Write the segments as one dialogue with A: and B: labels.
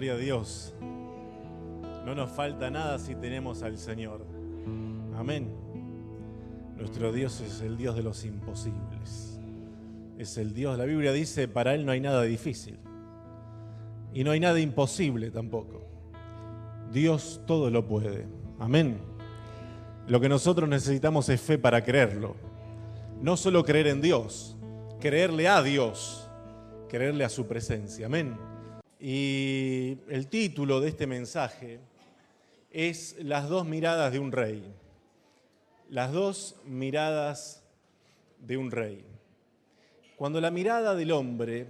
A: Gloria a Dios. No nos falta nada si tenemos al Señor. Amén. Nuestro Dios es el Dios de los imposibles. Es el Dios, la Biblia dice, para Él no hay nada difícil. Y no hay nada imposible tampoco. Dios todo lo puede. Amén. Lo que nosotros necesitamos es fe para creerlo. No solo creer en Dios, creerle a Dios, creerle a su presencia. Amén. Y el título de este mensaje es Las dos miradas de un rey. Las dos miradas de un rey. Cuando la mirada del hombre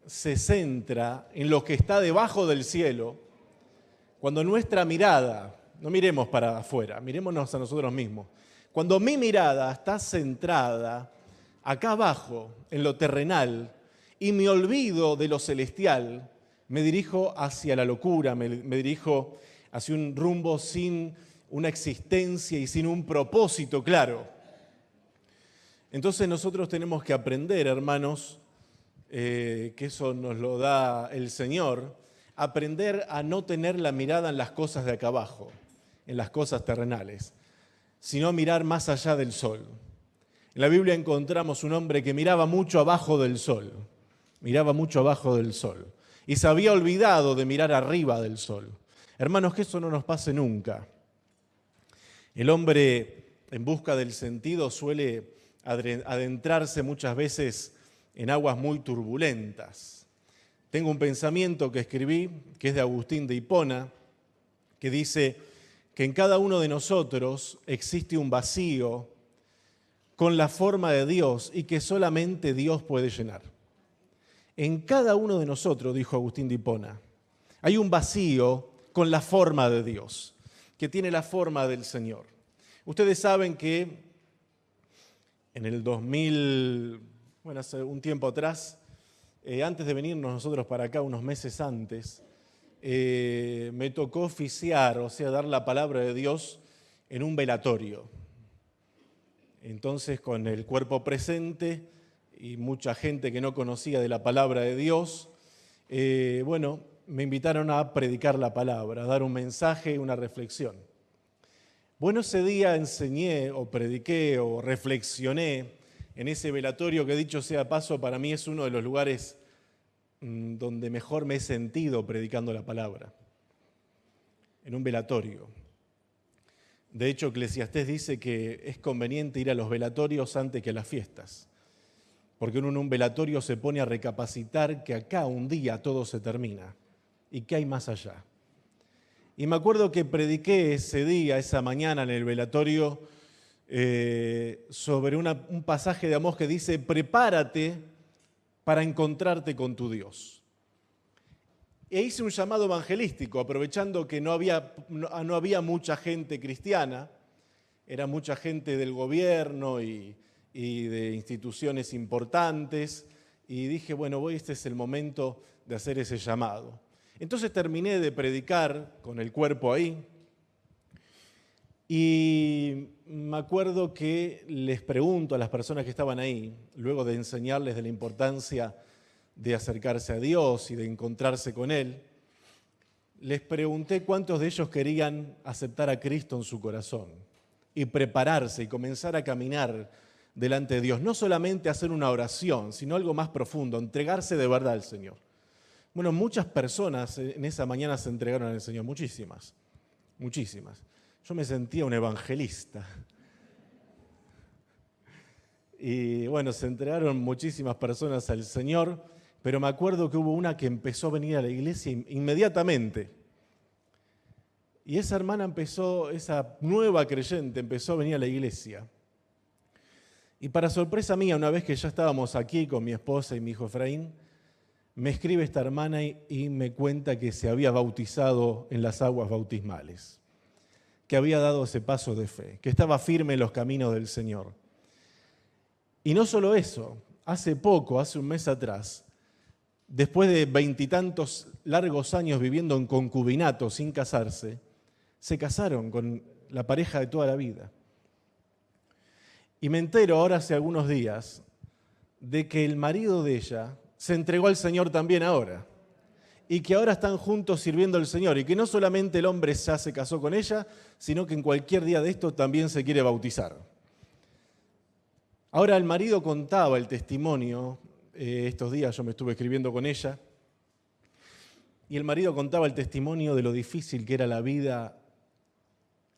A: se centra en lo que está debajo del cielo, cuando nuestra mirada, no miremos para afuera, mirémonos a nosotros mismos. Cuando mi mirada está centrada acá abajo, en lo terrenal, y me olvido de lo celestial, me dirijo hacia la locura, me dirijo hacia un rumbo sin una existencia y sin un propósito claro. Entonces nosotros tenemos que aprender, hermanos, que eso nos lo da el Señor, aprender a no tener la mirada en las cosas de acá abajo, en las cosas terrenales, sino mirar más allá del sol. En la Biblia encontramos un hombre que miraba mucho abajo del sol, miraba mucho abajo del sol, y se había olvidado de mirar arriba del sol. Hermanos, que eso no nos pase nunca. El hombre, en busca del sentido, suele adentrarse muchas veces en aguas muy turbulentas. Tengo un pensamiento que escribí, que es de Agustín de Hipona, que dice que en cada uno de nosotros existe un vacío con la forma de Dios y que solamente Dios puede llenar. En cada uno de nosotros, dijo Agustín de Hipona, hay un vacío con la forma de Dios, que tiene la forma del Señor. Ustedes saben que en el 2000, hace un tiempo atrás, antes de venirnos nosotros para acá, unos meses antes, me tocó oficiar, o sea, dar la palabra de Dios en un velatorio. Entonces, con el cuerpo presente y mucha gente que no conocía de la palabra de Dios, me invitaron a predicar la palabra, a dar un mensaje, una reflexión. Bueno, ese día enseñé o prediqué o reflexioné en ese velatorio que, dicho sea paso, para mí es uno de los lugares donde mejor me he sentido predicando la palabra, en un velatorio. De hecho, Eclesiastés dice que es conveniente ir a los velatorios antes que a las fiestas, porque uno en un velatorio se pone a recapacitar que acá un día todo se termina y que hay más allá. Y me acuerdo que prediqué ese día, esa mañana en el velatorio, sobre un pasaje de Amós que dice: prepárate para encontrarte con tu Dios. E hice un llamado evangelístico, aprovechando que no había mucha gente cristiana, era mucha gente del gobierno y de instituciones importantes, y dije, este es el momento de hacer ese llamado. Entonces terminé de predicar con el cuerpo ahí, y me acuerdo que les pregunto a las personas que estaban ahí, luego de enseñarles de la importancia de acercarse a Dios y de encontrarse con Él, les pregunté cuántos de ellos querían aceptar a Cristo en su corazón y prepararse y comenzar a caminar delante de Dios. No solamente hacer una oración, sino algo más profundo, entregarse de verdad al Señor. Bueno, muchas personas en esa mañana se entregaron al Señor, muchísimas. Yo me sentía un evangelista. Y se entregaron muchísimas personas al Señor, pero me acuerdo que hubo una que empezó a venir a la iglesia inmediatamente. Y esa hermana esa nueva creyente empezó a venir a la iglesia. Y para sorpresa mía, una vez que ya estábamos aquí con mi esposa y mi hijo Efraín, me escribe esta hermana y me cuenta que se había bautizado en las aguas bautismales, que había dado ese paso de fe, que estaba firme en los caminos del Señor. Y no solo eso, hace un mes atrás, después de 20 y tantos largos años viviendo en concubinato sin casarse, se casaron con la pareja de toda la vida. Y me entero ahora hace algunos días de que el marido de ella se entregó al Señor también ahora. y que ahora están juntos sirviendo al Señor. Y que no solamente el hombre ya se casó con ella, sino que en cualquier día de esto también se quiere bautizar. Ahora el marido contaba el testimonio, estos días yo me estuve escribiendo con ella, y el marido contaba el testimonio de lo difícil que era la vida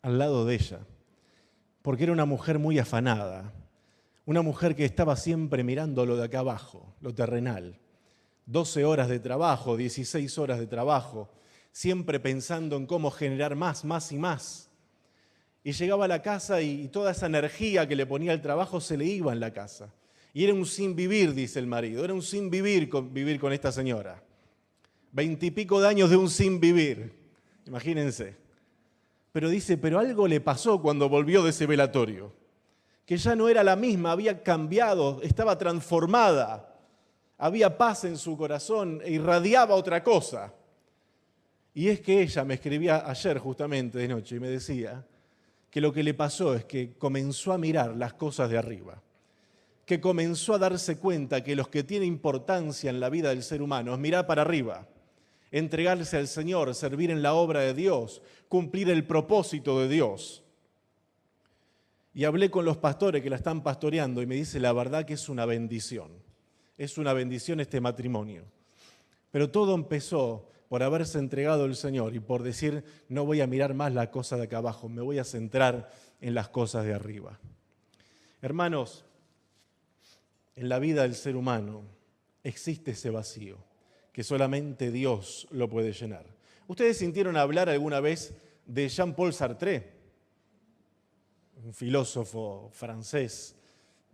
A: al lado de ella, porque era una mujer muy afanada, una mujer que estaba siempre mirando lo de acá abajo, lo terrenal. 12 horas de trabajo, 16 horas de trabajo, siempre pensando en cómo generar más y más. Y llegaba a la casa y toda esa energía que le ponía el trabajo se le iba en la casa. Y era un sin vivir, dice el marido, era un sin vivir con esta señora. 20 y pico de años de un sin vivir, imagínense. Pero dice, pero algo le pasó cuando volvió de ese velatorio, que ya no era la misma, había cambiado, estaba transformada, había paz en su corazón e irradiaba otra cosa. Y es que ella me escribía ayer justamente de noche y me decía que lo que le pasó es que comenzó a mirar las cosas de arriba, que comenzó a darse cuenta que lo que tiene importancia en la vida del ser humano es mirar para arriba, entregarse al Señor, servir en la obra de Dios, cumplir el propósito de Dios. Y hablé con los pastores que la están pastoreando y me dice, la verdad que es una bendición este matrimonio. Pero todo empezó por haberse entregado al Señor y por decir, no voy a mirar más la cosa de acá abajo, me voy a centrar en las cosas de arriba. Hermanos, en la vida del ser humano existe ese vacío que solamente Dios lo puede llenar. ¿Ustedes sintieron hablar alguna vez de Jean-Paul Sartre? Un filósofo francés,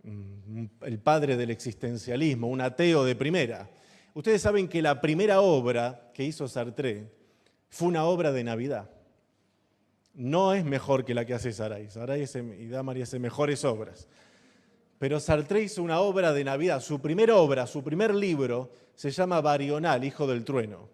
A: el padre del existencialismo, un ateo de primera. Ustedes saben que la primera obra que hizo Sartre fue una obra de Navidad. No es mejor que la que hace Saray. Saray y Damari hacen mejores obras. Pero Sartre hizo una obra de Navidad. Su primera obra, su primer libro, se llama Barional, Hijo del Trueno.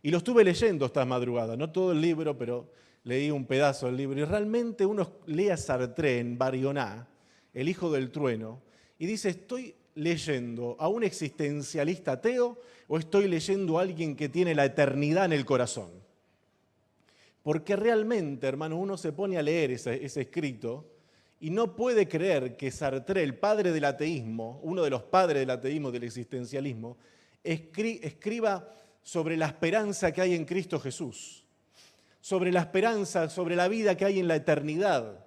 A: Y lo estuve leyendo esta madrugada. No todo el libro, pero leí un pedazo del libro. Y realmente uno lee a Sartre en Barional, el Hijo del Trueno, y dice, ¿estoy leyendo a un existencialista ateo o estoy leyendo a alguien que tiene la eternidad en el corazón? Porque realmente, hermano, uno se pone a leer ese escrito y no puede creer que Sartre, el padre del ateísmo, uno de los padres del ateísmo, del existencialismo, escriba sobre la esperanza que hay en Cristo Jesús, sobre la esperanza, sobre la vida que hay en la eternidad.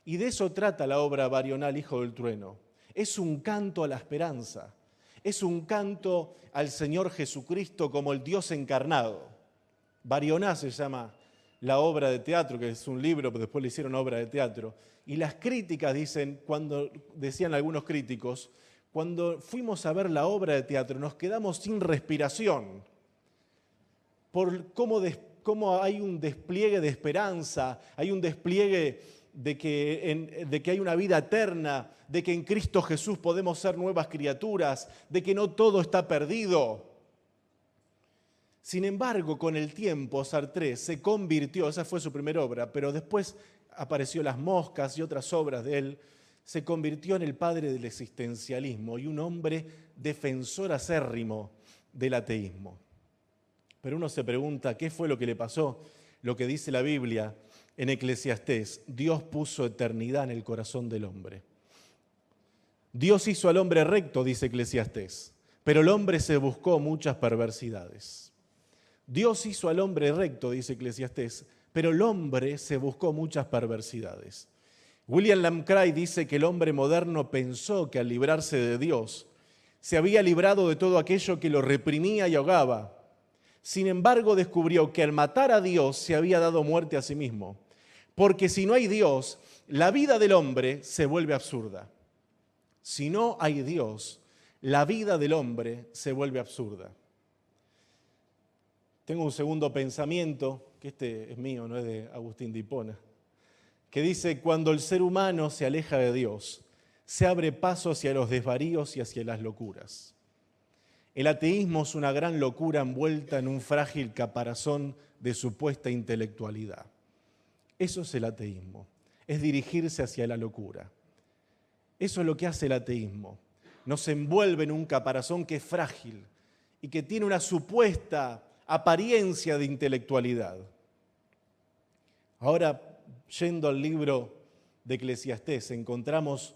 A: Y de eso trata la obra Barional, Hijo del Trueno. Es un canto a la esperanza, es un canto al Señor Jesucristo como el Dios encarnado. Barional se llama la obra de teatro, que es un libro, pero después le hicieron obra de teatro. Y las críticas dicen, decían algunos críticos, cuando fuimos a ver la obra de teatro nos quedamos sin respiración por cómo hay un despliegue de esperanza, hay un despliegue de que hay una vida eterna, de que en Cristo Jesús podemos ser nuevas criaturas, de que no todo está perdido. Sin embargo, con el tiempo, Sartre se convirtió, esa fue su primera obra, pero después apareció Las Moscas y otras obras de él, se convirtió en el padre del existencialismo y un hombre defensor acérrimo del ateísmo. Pero uno se pregunta, ¿qué fue lo que le pasó? Lo que dice la Biblia en Eclesiastés, Dios puso eternidad en el corazón del hombre. Dios hizo al hombre recto, dice Eclesiastés, pero el hombre se buscó muchas perversidades. Dios hizo al hombre recto, dice Eclesiastés, pero el hombre se buscó muchas perversidades. William Lane Craig dice que el hombre moderno pensó que al librarse de Dios se había librado de todo aquello que lo reprimía y ahogaba. Sin embargo, descubrió que al matar a Dios se había dado muerte a sí mismo. Porque si no hay Dios, la vida del hombre se vuelve absurda. Si no hay Dios, la vida del hombre se vuelve absurda. Tengo un segundo pensamiento, que este es mío, no es de Agustín de Hipona, que dice, cuando el ser humano se aleja de Dios, se abre paso hacia los desvaríos y hacia las locuras. El ateísmo es una gran locura envuelta en un frágil caparazón de supuesta intelectualidad. Eso es el ateísmo, es dirigirse hacia la locura. Eso es lo que hace el ateísmo. Nos envuelve en un caparazón que es frágil y que tiene una supuesta apariencia de intelectualidad. Ahora, yendo al libro de Eclesiastés, encontramos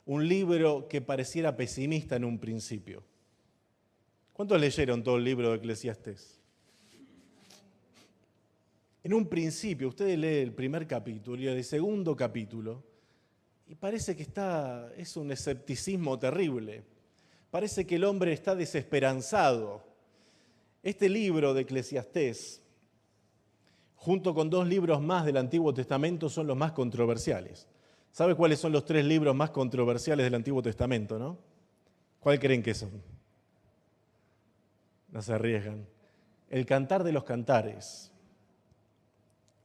A: un libro que pareciera pesimista en un principio. ¿Cuántos leyeron todo el libro de Eclesiastés? En un principio, usted lee el primer capítulo y el segundo capítulo, y parece que es un escepticismo terrible. Parece que el hombre está desesperanzado. Este libro de Eclesiastés, junto con 2 libros más del Antiguo Testamento, son los más controversiales. ¿Sabe cuáles son los 3 libros más controversiales del Antiguo Testamento, no? ¿Cuál creen que son? No se arriesgan. El Cantar de los Cantares.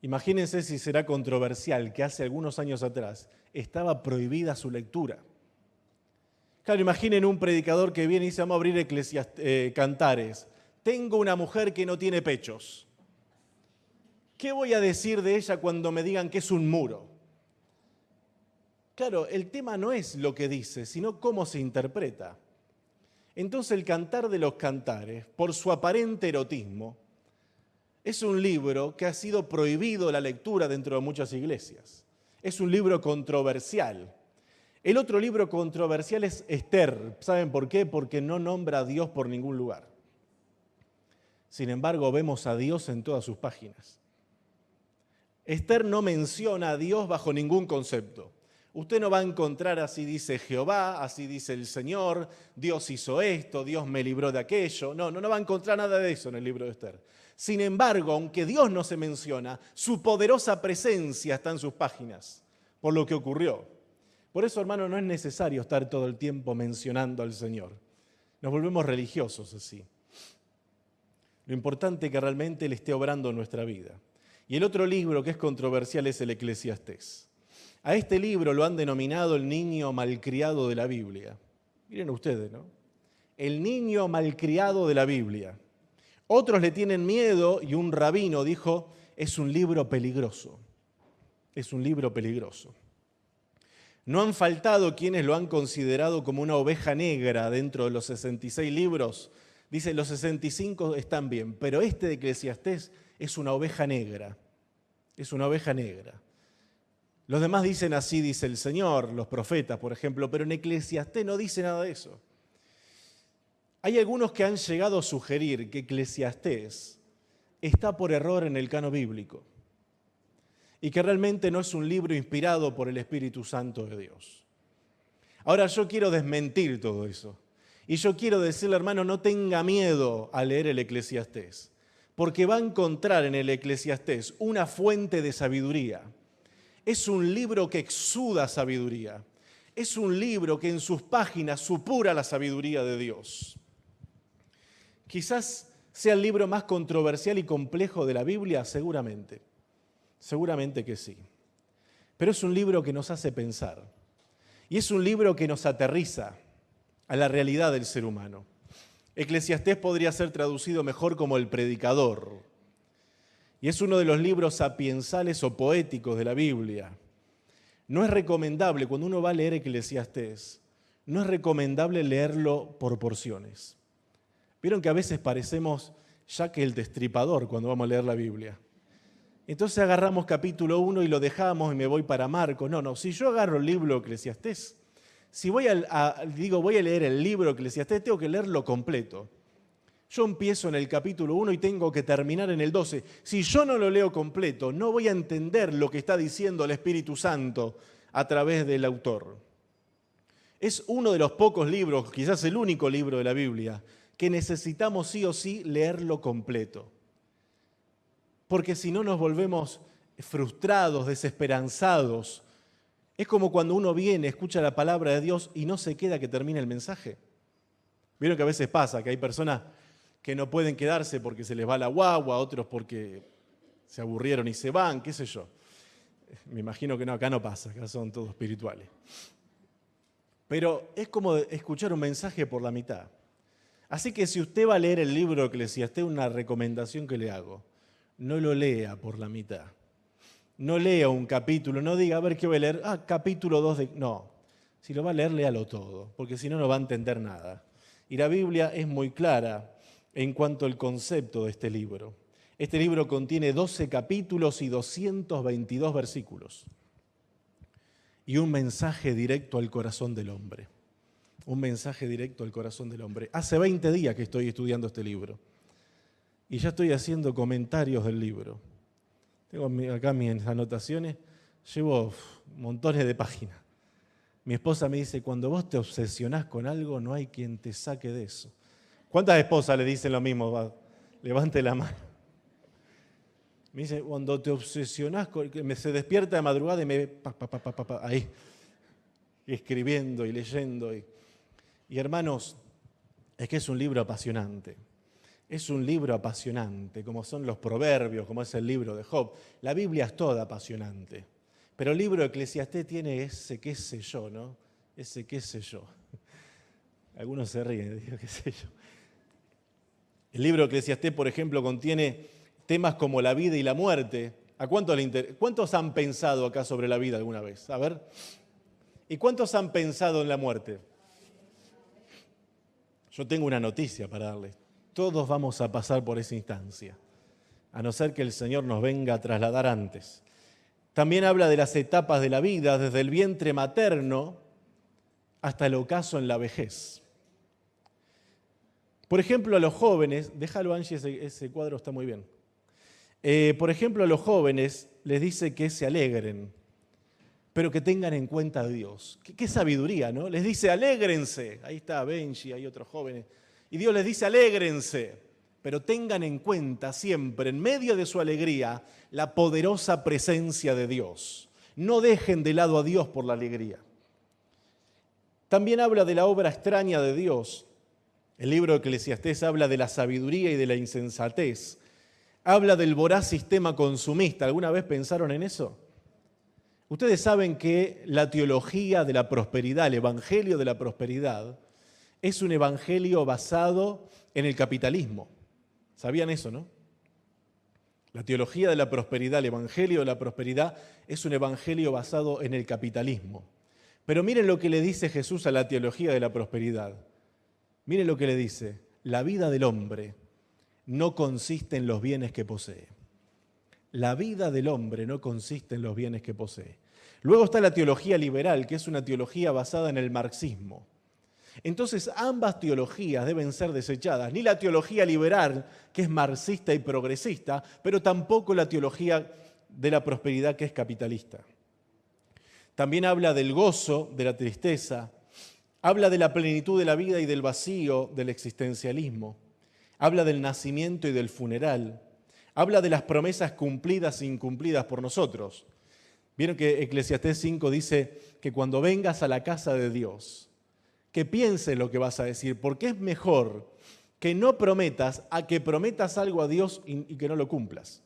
A: Imagínense si será controversial que hace algunos años atrás estaba prohibida su lectura. Claro, imaginen un predicador que viene y dice, vamos a abrir Cantares. Tengo una mujer que no tiene pechos. ¿Qué voy a decir de ella cuando me digan que es un muro? Claro, el tema no es lo que dice, sino cómo se interpreta. Entonces el Cantar de los Cantares, por su aparente erotismo, es un libro que ha sido prohibido la lectura dentro de muchas iglesias. Es un libro controversial. El otro libro controversial es Esther. ¿Saben por qué? Porque no nombra a Dios por ningún lugar. Sin embargo, vemos a Dios en todas sus páginas. Esther no menciona a Dios bajo ningún concepto. Usted no va a encontrar así dice Jehová, así dice el Señor, Dios hizo esto, Dios me libró de aquello. No va a encontrar nada de eso en el libro de Esther. Sin embargo, aunque Dios no se menciona, su poderosa presencia está en sus páginas, por lo que ocurrió. Por eso, hermano, no es necesario estar todo el tiempo mencionando al Señor. Nos volvemos religiosos así. Lo importante es que realmente Él esté obrando en nuestra vida. Y el otro libro que es controversial es el Eclesiastés. A este libro lo han denominado el niño malcriado de la Biblia. Miren ustedes, ¿no? El niño malcriado de la Biblia. Otros le tienen miedo y un rabino dijo, es un libro peligroso. Es un libro peligroso. No han faltado quienes lo han considerado como una oveja negra dentro de los 66 libros. Dicen, los 65 están bien, pero este de Eclesiastés es una oveja negra. Es una oveja negra. Los demás dicen así, dice el Señor, los profetas, por ejemplo, pero en Eclesiastés no dice nada de eso. Hay algunos que han llegado a sugerir que Eclesiastés está por error en el canon bíblico y que realmente no es un libro inspirado por el Espíritu Santo de Dios. Ahora yo quiero desmentir todo eso y yo quiero decirle, hermano, no tenga miedo a leer el Eclesiastés, porque va a encontrar en el Eclesiastés una fuente de sabiduría. Es un libro que exuda sabiduría. Es un libro que en sus páginas supura la sabiduría de Dios. Quizás sea el libro más controversial y complejo de la Biblia, seguramente. Seguramente que sí. Pero es un libro que nos hace pensar. Y es un libro que nos aterriza a la realidad del ser humano. Eclesiastés podría ser traducido mejor como el predicador. Y es uno de los libros sapiensales o poéticos de la Biblia. No es recomendable, cuando uno va a leer Eclesiastés, no es recomendable leerlo por porciones. Vieron que a veces parecemos Jack el Destripador cuando vamos a leer la Biblia. Entonces agarramos capítulo 1 y lo dejamos y me voy para Marcos. No, si yo agarro el libro de Eclesiastés, si voy a leer el libro de Eclesiastés, tengo que leerlo completo. Yo empiezo en el capítulo 1 y tengo que terminar en el 12. Si yo no lo leo completo, no voy a entender lo que está diciendo el Espíritu Santo a través del autor. Es uno de los pocos libros, quizás el único libro de la Biblia, que necesitamos sí o sí leerlo completo. Porque si no nos volvemos frustrados, desesperanzados. Es como cuando uno viene, escucha la palabra de Dios y no se queda que termine el mensaje. Vieron que a veces pasa, que hay personas que no pueden quedarse porque se les va la guagua, otros porque se aburrieron y se van, qué sé yo. Me imagino que no, acá no pasa, acá son todos espirituales. Pero es como escuchar un mensaje por la mitad. Así que si usted va a leer el libro de Eclesiastés, una recomendación que le hago, no lo lea por la mitad. No lea un capítulo, no diga, a ver qué voy a leer, capítulo 2 de... No, si lo va a leer, léalo todo, porque si no, no va a entender nada. Y la Biblia es muy clara en cuanto al concepto de este libro. Este libro contiene 12 capítulos y 222 versículos. Y un mensaje directo al corazón del hombre. Un mensaje directo al corazón del hombre. Hace 20 días que estoy estudiando este libro. Y ya estoy haciendo comentarios del libro. Tengo acá mis anotaciones. Llevo montones de páginas. Mi esposa me dice, cuando vos te obsesionás con algo, no hay quien te saque de eso. ¿Cuántas esposas le dicen lo mismo? Levante la mano. Me dice, cuando te obsesionás, se despierta de madrugada y me ahí, escribiendo y leyendo. Y hermanos, es que es un libro apasionante. Es un libro apasionante, como son los proverbios, como es el libro de Job. La Biblia es toda apasionante. Pero el libro de Eclesiastés tiene ese qué sé yo, ¿no? Ese qué sé yo. Algunos se ríen, digo qué sé yo. El libro de Eclesiastés, por ejemplo, contiene temas como la vida y la muerte. ¿A cuántos han pensado acá sobre la vida alguna vez? A ver. ¿Y cuántos han pensado en la muerte? Yo tengo una noticia para darles. Todos vamos a pasar por esa instancia, a no ser que el Señor nos venga a trasladar antes. También habla de las etapas de la vida, desde el vientre materno hasta el ocaso en la vejez. Por ejemplo, a los jóvenes, déjalo Angie, ese cuadro está muy bien. Por ejemplo, a los jóvenes les dice que se alegren, pero que tengan en cuenta a Dios. Qué sabiduría, ¿no? Les dice, alégrense. Ahí está Benji, hay otros jóvenes. Y Dios les dice, alégrense, pero tengan en cuenta siempre, en medio de su alegría, la poderosa presencia de Dios. No dejen de lado a Dios por la alegría. También habla de la obra extraña de Dios. El libro de Eclesiastés habla de la sabiduría y de la insensatez. Habla del voraz sistema consumista. ¿Alguna vez pensaron en eso? Ustedes saben que la teología de la prosperidad, el evangelio de la prosperidad, es un evangelio basado en el capitalismo. ¿Sabían eso, no? La teología de la prosperidad, el evangelio de la prosperidad, es un evangelio basado en el capitalismo. Pero miren lo que le dice Jesús a la teología de la prosperidad. Miren lo que le dice. La vida del hombre no consiste en los bienes que posee. La vida del hombre no consiste en los bienes que posee. Luego está la teología liberal, que es una teología basada en el marxismo. Entonces, ambas teologías deben ser desechadas. Ni la teología liberal, que es marxista y progresista, pero tampoco la teología de la prosperidad, que es capitalista. También habla del gozo, de la tristeza, habla de la plenitud de la vida y del vacío del existencialismo, habla del nacimiento y del funeral, habla de las promesas cumplidas e incumplidas por nosotros. Vieron que Eclesiastés 5 dice que cuando vengas a la casa de Dios, que pienses lo que vas a decir, porque es mejor que no prometas a que prometas algo a Dios y que no lo cumplas.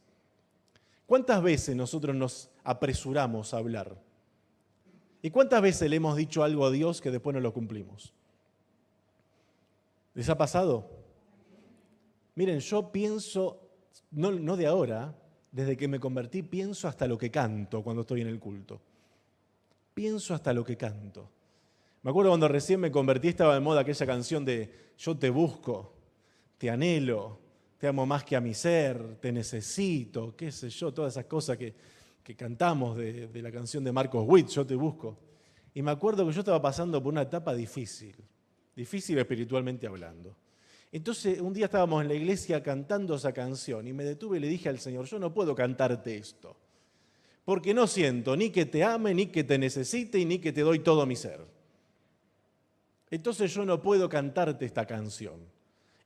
A: ¿Cuántas veces nosotros nos apresuramos a hablar? ¿Y cuántas veces le hemos dicho algo a Dios que después no lo cumplimos? ¿Les ha pasado? Miren, yo pienso, no de ahora, desde que me convertí, pienso hasta lo que canto cuando estoy en el culto. Pienso hasta lo que canto. Me acuerdo cuando recién me convertí, estaba de moda aquella canción de yo te busco, te anhelo, te amo más que a mi ser, te necesito, qué sé yo, todas esas cosas que cantamos de la canción de Marcos Witt, yo te busco. Y me acuerdo que yo estaba pasando por una etapa difícil espiritualmente hablando. Entonces un día estábamos en la iglesia cantando esa canción y me detuve y le dije al Señor, yo no puedo cantarte esto, porque no siento ni que te ame, ni que te necesite, y ni que te doy todo mi ser. Entonces yo no puedo cantarte esta canción.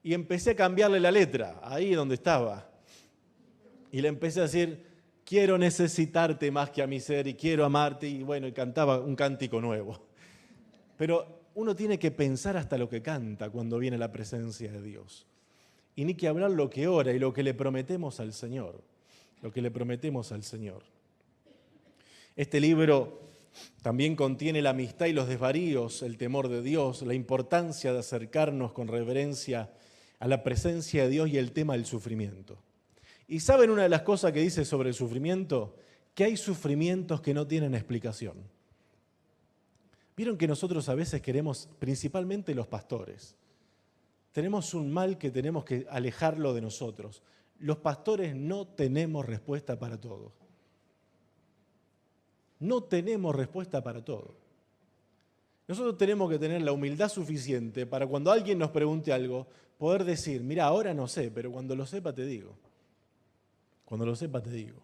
A: Y empecé a cambiarle la letra, ahí donde estaba. Y le empecé a decir, quiero necesitarte más que a mi ser y quiero amarte. Y bueno, y cantaba un cántico nuevo. Pero uno tiene que pensar hasta lo que canta cuando viene la presencia de Dios. Y ni que hablar lo que ora y lo que le prometemos al Señor. Lo que le prometemos al Señor. Este libro también contiene la amistad y los desvaríos, el temor de Dios, la importancia de acercarnos con reverencia a la presencia de Dios y el tema del sufrimiento. ¿Y saben una de las cosas que dice sobre el sufrimiento? Que hay sufrimientos que no tienen explicación. Vieron que nosotros a veces queremos, principalmente los pastores, Tenemos un mal que tenemos que alejarlo de nosotros. Los pastores no tenemos respuesta para todo. No tenemos respuesta para todo. Nosotros tenemos que tener la humildad suficiente para cuando alguien nos pregunte algo, poder decir, mira, ahora no sé, pero cuando lo sepa te digo. Cuando lo sepa te digo.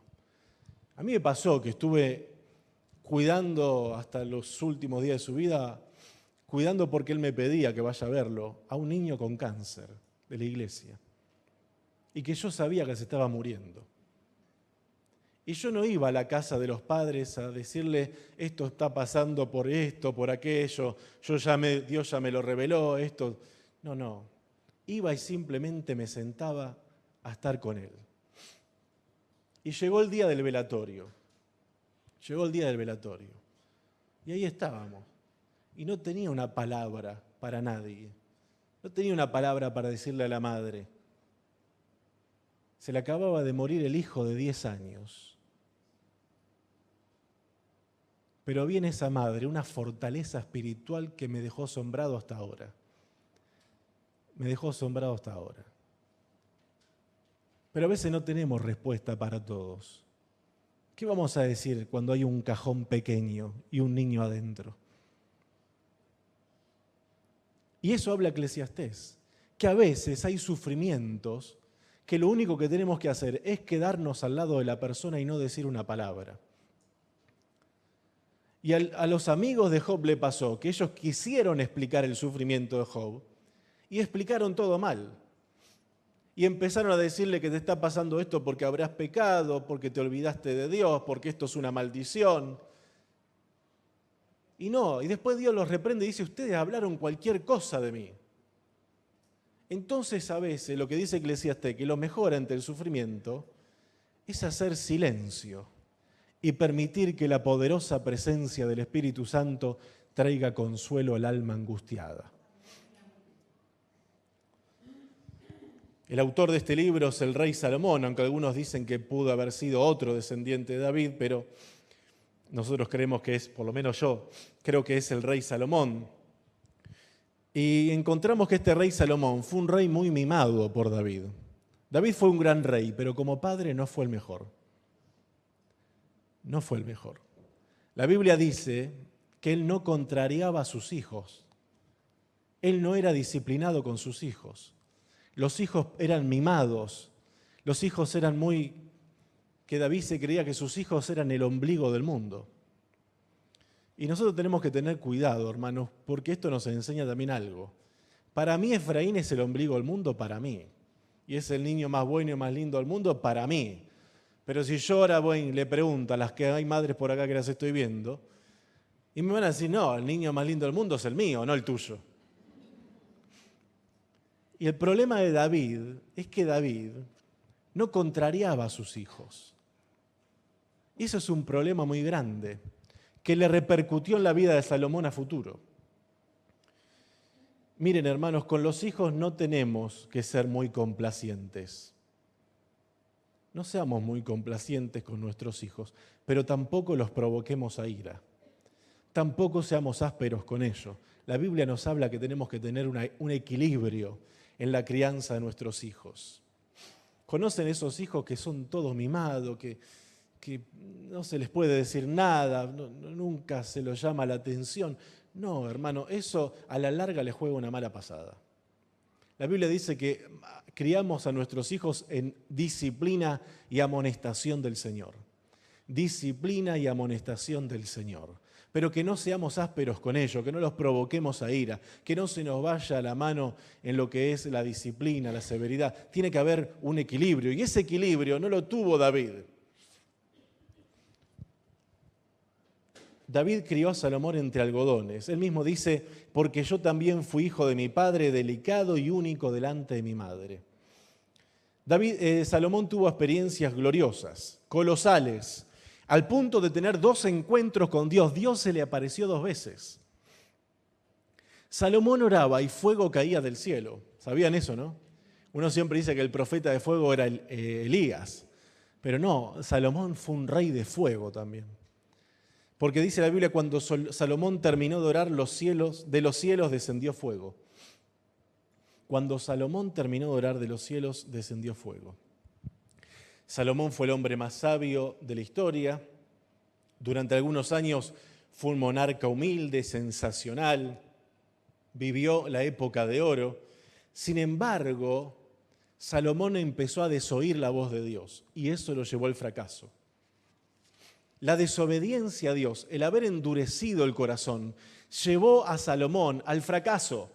A: A mí me pasó que estuve cuidando hasta los últimos días de su vida, cuidando porque él me pedía que vaya a verlo, a un niño con cáncer de la iglesia. Y que yo sabía que se estaba muriendo. Y yo no iba a la casa de los padres a decirle, esto está pasando por esto, por aquello, Dios ya me lo reveló, esto. No. Iba y simplemente me sentaba a estar con él. Y llegó el día del velatorio. Y ahí estábamos. Y no tenía una palabra para nadie. No tenía una palabra para decirle a la madre. Se le acababa de morir el hijo de 10 años. Pero viene esa madre, una fortaleza espiritual que me dejó asombrado hasta ahora. Pero a veces no tenemos respuesta para todos. ¿Qué vamos a decir cuando hay un cajón pequeño y un niño adentro? Y eso habla Eclesiastés, que a veces hay sufrimientos que lo único que tenemos que hacer es quedarnos al lado de la persona y no decir una palabra. Y a los amigos de Job le pasó que ellos quisieron explicar el sufrimiento de Job y explicaron todo mal. Y empezaron a decirle que te está pasando esto porque habrás pecado, porque te olvidaste de Dios, porque esto es una maldición. Y después Dios los reprende y dice, ustedes hablaron cualquier cosa de mí. Entonces a veces lo que dice Eclesiastés, que lo mejor ante el sufrimiento es hacer silencio y permitir que la poderosa presencia del Espíritu Santo traiga consuelo al alma angustiada. El autor de este libro es el rey Salomón, aunque algunos dicen que pudo haber sido otro descendiente de David, pero nosotros creemos que es, por lo menos yo, creo que es el rey Salomón. Y encontramos que este rey Salomón fue un rey muy mimado por David. David fue un gran rey, pero como padre no fue el mejor. No fue el mejor. La Biblia dice que él no contrariaba a sus hijos. Él no era disciplinado con sus hijos. Los hijos eran mimados. Los hijos eran que David se creía que sus hijos eran el ombligo del mundo. Y nosotros tenemos que tener cuidado, hermanos, porque esto nos enseña también algo. Para mí Efraín es el ombligo del mundo, para mí. Y es el niño más bueno y más lindo del mundo, para mí. Pero si yo ahora voy y le pregunto a las que hay madres por acá que las estoy viendo, y me van a decir, no, el niño más lindo del mundo es el mío, no el tuyo. Y el problema de David es que David no contrariaba a sus hijos. Y eso es un problema muy grande, que le repercutió en la vida de Salomón a futuro. Miren, hermanos, con los hijos no tenemos que ser muy complacientes. No seamos muy complacientes con nuestros hijos, pero tampoco los provoquemos a ira. Tampoco seamos ásperos con ellos. La Biblia nos habla que tenemos que tener un equilibrio en la crianza de nuestros hijos. ¿Conocen esos hijos que son todos mimados, que no se les puede decir nada, nunca se los llama la atención? No, hermano, eso a la larga les juega una mala pasada. La Biblia dice que criamos a nuestros hijos en disciplina y amonestación del Señor. Disciplina y amonestación del Señor. Pero que no seamos ásperos con ellos, que no los provoquemos a ira, que no se nos vaya la mano en lo que es la disciplina, la severidad. Tiene que haber un equilibrio, y ese equilibrio no lo tuvo David. David crió a Salomón entre algodones. Él mismo dice, porque yo también fui hijo de mi padre, delicado y único delante de mi madre. Salomón tuvo experiencias gloriosas, colosales, al punto de tener 2 encuentros con Dios. Dios se le apareció 2 veces. Salomón oraba y fuego caía del cielo. ¿Sabían eso, no? Uno siempre dice que el profeta de fuego era Elías, pero no, Salomón fue un rey de fuego también. Porque dice la Biblia, cuando Salomón terminó de orar, de los cielos descendió fuego. Cuando Salomón terminó de orar, de los cielos descendió fuego. Salomón fue el hombre más sabio de la historia. Durante algunos años fue un monarca humilde, sensacional. Vivió la época de oro. Sin embargo, Salomón empezó a desoír la voz de Dios y eso lo llevó al fracaso. La desobediencia a Dios, el haber endurecido el corazón, llevó a Salomón al fracaso.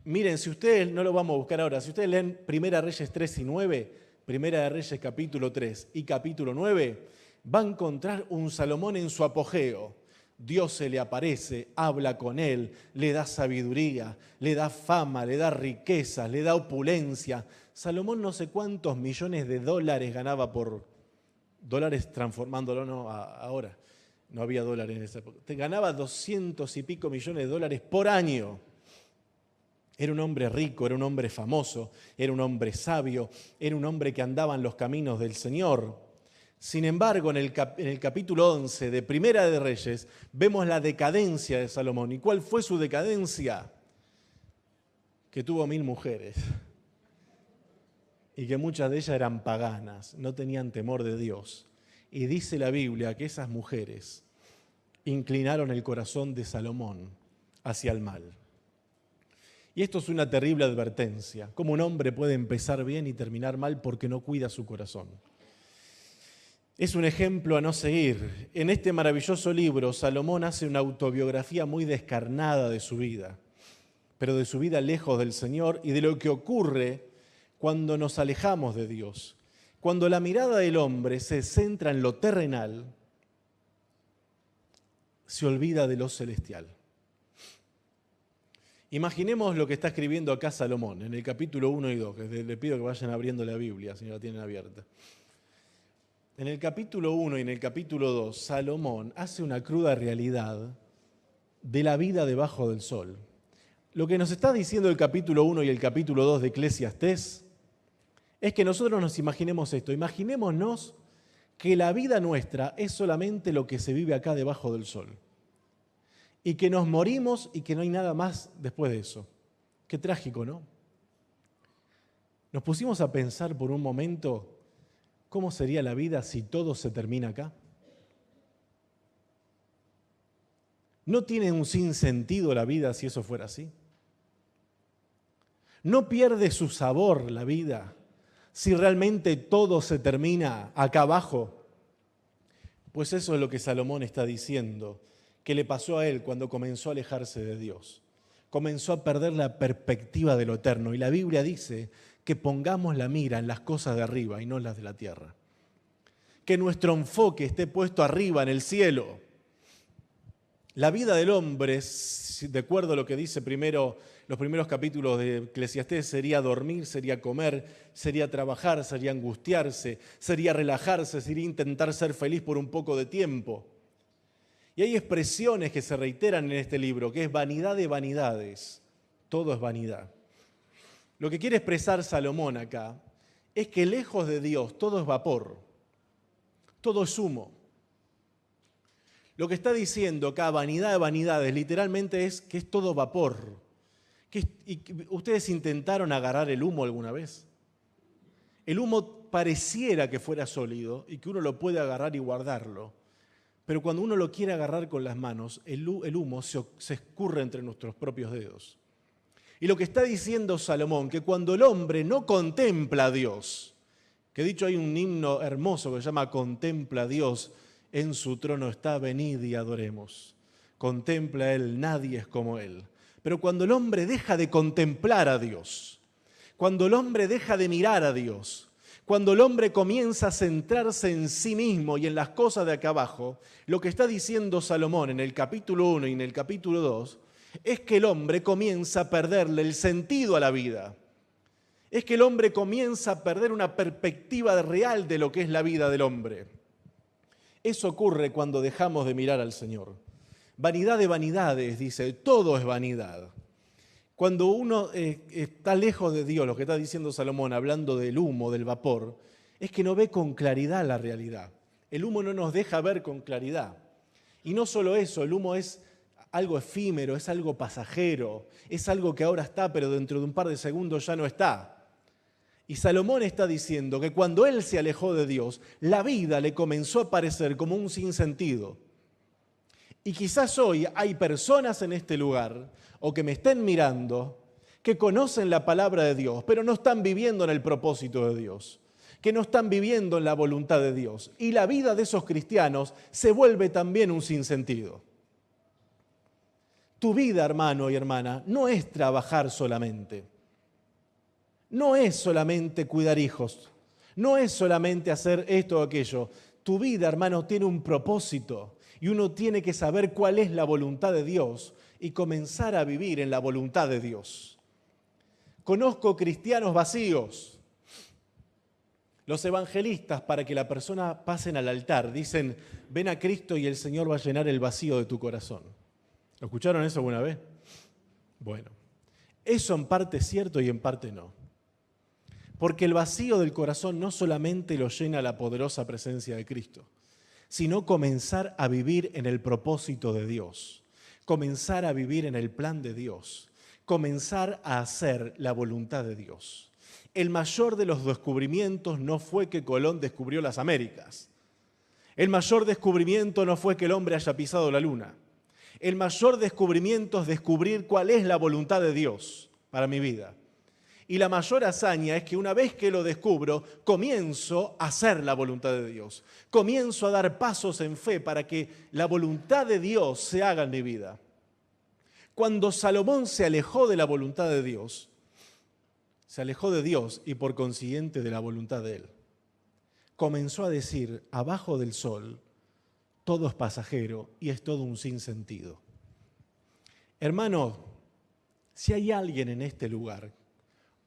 A: Miren, si ustedes, no lo vamos a buscar ahora, si ustedes leen 1 Reyes 3 y 9, 1 Reyes capítulo 3 y capítulo 9, va a encontrar un Salomón en su apogeo. Dios se le aparece, habla con él, le da sabiduría, le da fama, le da riqueza, le da opulencia. Salomón no sé cuántos millones de dólares ganaba por dólares, transformándolo no ahora. No había dólares en esa época. Ganaba 200 y pico millones de dólares por año. Era un hombre rico, era un hombre famoso, era un hombre sabio, era un hombre que andaba en los caminos del Señor. Sin embargo, en el capítulo 11 de Primera de Reyes, vemos la decadencia de Salomón. ¿Y cuál fue su decadencia? Que tuvo 1000 mujeres y que muchas de ellas eran paganas, no tenían temor de Dios. Y dice la Biblia que esas mujeres inclinaron el corazón de Salomón hacia el mal. Y esto es una terrible advertencia. Cómo un hombre puede empezar bien y terminar mal porque no cuida su corazón. Es un ejemplo a no seguir. En este maravilloso libro, Salomón hace una autobiografía muy descarnada de su vida, pero de su vida lejos del Señor y de lo que ocurre cuando nos alejamos de Dios. Cuando la mirada del hombre se centra en lo terrenal, se olvida de lo celestial. Imaginemos lo que está escribiendo acá Salomón, en el capítulo 1 y 2, que le pido que vayan abriendo la Biblia, si no la tienen abierta. En el capítulo 1 y en el capítulo 2, Salomón hace una cruda realidad de la vida debajo del sol. Lo que nos está diciendo el capítulo 1 y el capítulo 2 de Eclesiastés es que nosotros nos imaginemos esto. Imaginémonos que la vida nuestra es solamente lo que se vive acá debajo del sol. Y que nos morimos y que no hay nada más después de eso. Qué trágico, ¿no? Nos pusimos a pensar por un momento cómo sería la vida si todo se termina acá. ¿No tiene un sinsentido la vida si eso fuera así? ¿No pierde su sabor la vida si realmente todo se termina acá abajo? Pues eso es lo que Salomón está diciendo, que le pasó a él cuando comenzó a alejarse de Dios. Comenzó a perder la perspectiva de lo eterno. Y la Biblia dice que pongamos la mira en las cosas de arriba y no en las de la tierra. Que nuestro enfoque esté puesto arriba en el cielo. La vida del hombre, de acuerdo a lo que dice los primeros capítulos de Eclesiastés, sería dormir, sería comer, sería trabajar, sería angustiarse, sería relajarse, sería intentar ser feliz por un poco de tiempo. Y hay expresiones que se reiteran en este libro, que es vanidad de vanidades. Todo es vanidad. Lo que quiere expresar Salomón acá es que lejos de Dios todo es vapor, todo es humo. Lo que está diciendo acá, vanidad de vanidades, literalmente es que es todo vapor. ¿Ustedes intentaron agarrar el humo alguna vez? El humo pareciera que fuera sólido y que uno lo puede agarrar y guardarlo. Pero cuando uno lo quiere agarrar con las manos, el humo se escurre entre nuestros propios dedos. Y lo que está diciendo Salomón, que cuando el hombre no contempla a Dios, que dicho hay un himno hermoso que se llama Contempla a Dios, en su trono está, venid y adoremos. Contempla a Él, nadie es como Él. Pero cuando el hombre deja de contemplar a Dios, cuando el hombre deja de mirar a Dios, cuando el hombre comienza a centrarse en sí mismo y en las cosas de acá abajo, lo que está diciendo Salomón en el capítulo 1 y en el capítulo 2 es que el hombre comienza a perderle el sentido a la vida. Es que el hombre comienza a perder una perspectiva real de lo que es la vida del hombre. Eso ocurre cuando dejamos de mirar al Señor. Vanidad de vanidades, dice, todo es vanidad. Cuando uno está lejos de Dios, lo que está diciendo Salomón, hablando del humo, del vapor, es que no ve con claridad la realidad. El humo no nos deja ver con claridad. Y no solo eso, el humo es algo efímero, es algo pasajero, es algo que ahora está, pero dentro de un par de segundos ya no está. Y Salomón está diciendo que cuando él se alejó de Dios, la vida le comenzó a parecer como un sinsentido. Y quizás hoy hay personas en este lugar, o que me estén mirando, que conocen la palabra de Dios, pero no están viviendo en el propósito de Dios, que no están viviendo en la voluntad de Dios. Y la vida de esos cristianos se vuelve también un sinsentido. Tu vida, hermano y hermana, no es trabajar solamente. No es solamente cuidar hijos. No es solamente hacer esto o aquello. Tu vida, hermano, tiene un propósito y uno tiene que saber cuál es la voluntad de Dios y comenzar a vivir en la voluntad de Dios. Conozco cristianos vacíos. Los evangelistas, para que la persona pasen al altar, dicen, ven a Cristo y el Señor va a llenar el vacío de tu corazón. ¿Lo escucharon eso alguna vez? Bueno, eso en parte es cierto y en parte no. Porque el vacío del corazón no solamente lo llena la poderosa presencia de Cristo, sino comenzar a vivir en el propósito de Dios, comenzar a vivir en el plan de Dios, comenzar a hacer la voluntad de Dios. El mayor de los descubrimientos no fue que Colón descubrió las Américas. El mayor descubrimiento no fue que el hombre haya pisado la luna. El mayor descubrimiento es descubrir cuál es la voluntad de Dios para mi vida. Y la mayor hazaña es que una vez que lo descubro, comienzo a hacer la voluntad de Dios. Comienzo a dar pasos en fe para que la voluntad de Dios se haga en mi vida. Cuando Salomón se alejó de la voluntad de Dios, se alejó de Dios y por consiguiente de la voluntad de Él. Comenzó a decir, abajo del sol, todo es pasajero y es todo un sinsentido. Hermano, si hay alguien en este lugar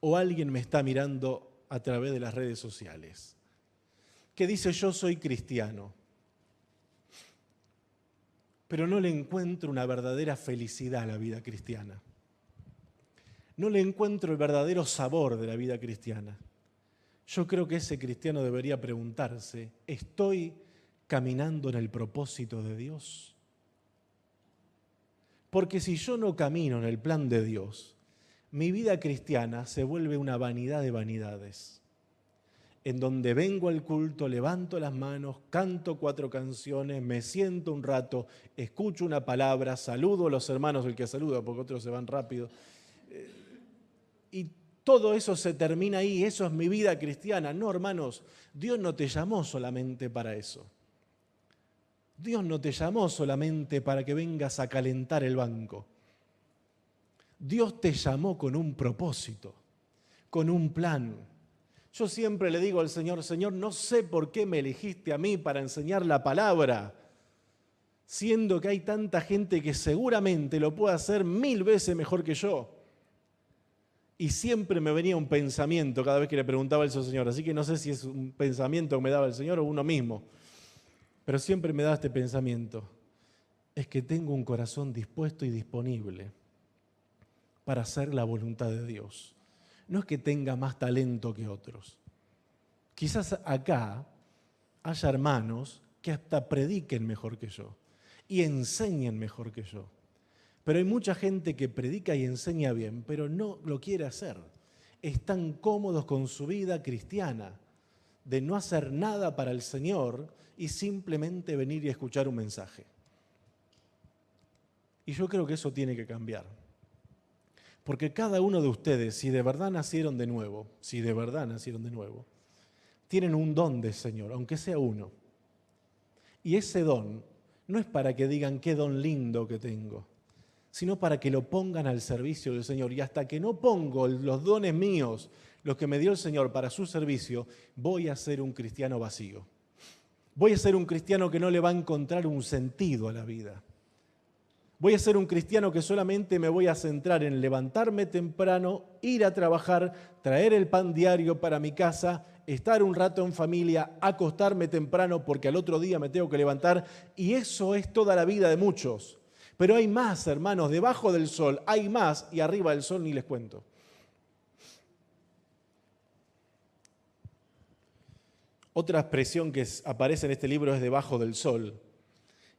A: o alguien me está mirando a través de las redes sociales que dice yo soy cristiano, pero no le encuentro una verdadera felicidad a la vida cristiana. No le encuentro el verdadero sabor de la vida cristiana. Yo creo que ese cristiano debería preguntarse, ¿estoy caminando en el propósito de Dios? Porque si yo no camino en el plan de Dios, mi vida cristiana se vuelve una vanidad de vanidades, en donde vengo al culto, levanto las manos, canto 4 canciones, me siento un rato, escucho una palabra, saludo a los hermanos, el que saluda, porque otros se van rápido, y todo eso se termina ahí, eso es mi vida cristiana. No, hermanos, Dios no te llamó solamente para eso. Dios no te llamó solamente para que vengas a calentar el banco. Dios te llamó con un propósito, con un plan. Yo siempre le digo al Señor, Señor, no sé por qué me elegiste a mí para enseñar la palabra, siendo que hay tanta gente que seguramente lo puede hacer 1000 veces mejor que yo. Y siempre me venía un pensamiento cada vez que le preguntaba eso al Señor, así que no sé si es un pensamiento que me daba el Señor o uno mismo, pero siempre me daba este pensamiento, es que tengo un corazón dispuesto y disponible para hacer la voluntad de Dios. No es que tenga más talento que otros. Quizás acá haya hermanos que hasta prediquen mejor que yo y enseñen mejor que yo. Pero hay mucha gente que predica y enseña bien, pero no lo quiere hacer. Están cómodos con su vida cristiana, de no hacer nada para el Señor y simplemente venir y escuchar un mensaje. Y yo creo que eso tiene que cambiar. Porque cada uno de ustedes, si de verdad nacieron de nuevo, tienen un don del Señor, aunque sea uno. Y ese don no es para que digan qué don lindo que tengo, sino para que lo pongan al servicio del Señor. Y hasta que no pongo los dones míos, los que me dio el Señor para su servicio, voy a ser un cristiano vacío. Voy a ser un cristiano que no le va a encontrar un sentido a la vida. Voy a ser un cristiano que solamente me voy a centrar en levantarme temprano, ir a trabajar, traer el pan diario para mi casa, estar un rato en familia, acostarme temprano porque al otro día me tengo que levantar. Y eso es toda la vida de muchos. Pero hay más, hermanos, debajo del sol hay más y arriba del sol ni les cuento. Otra expresión que aparece en este libro es debajo del sol.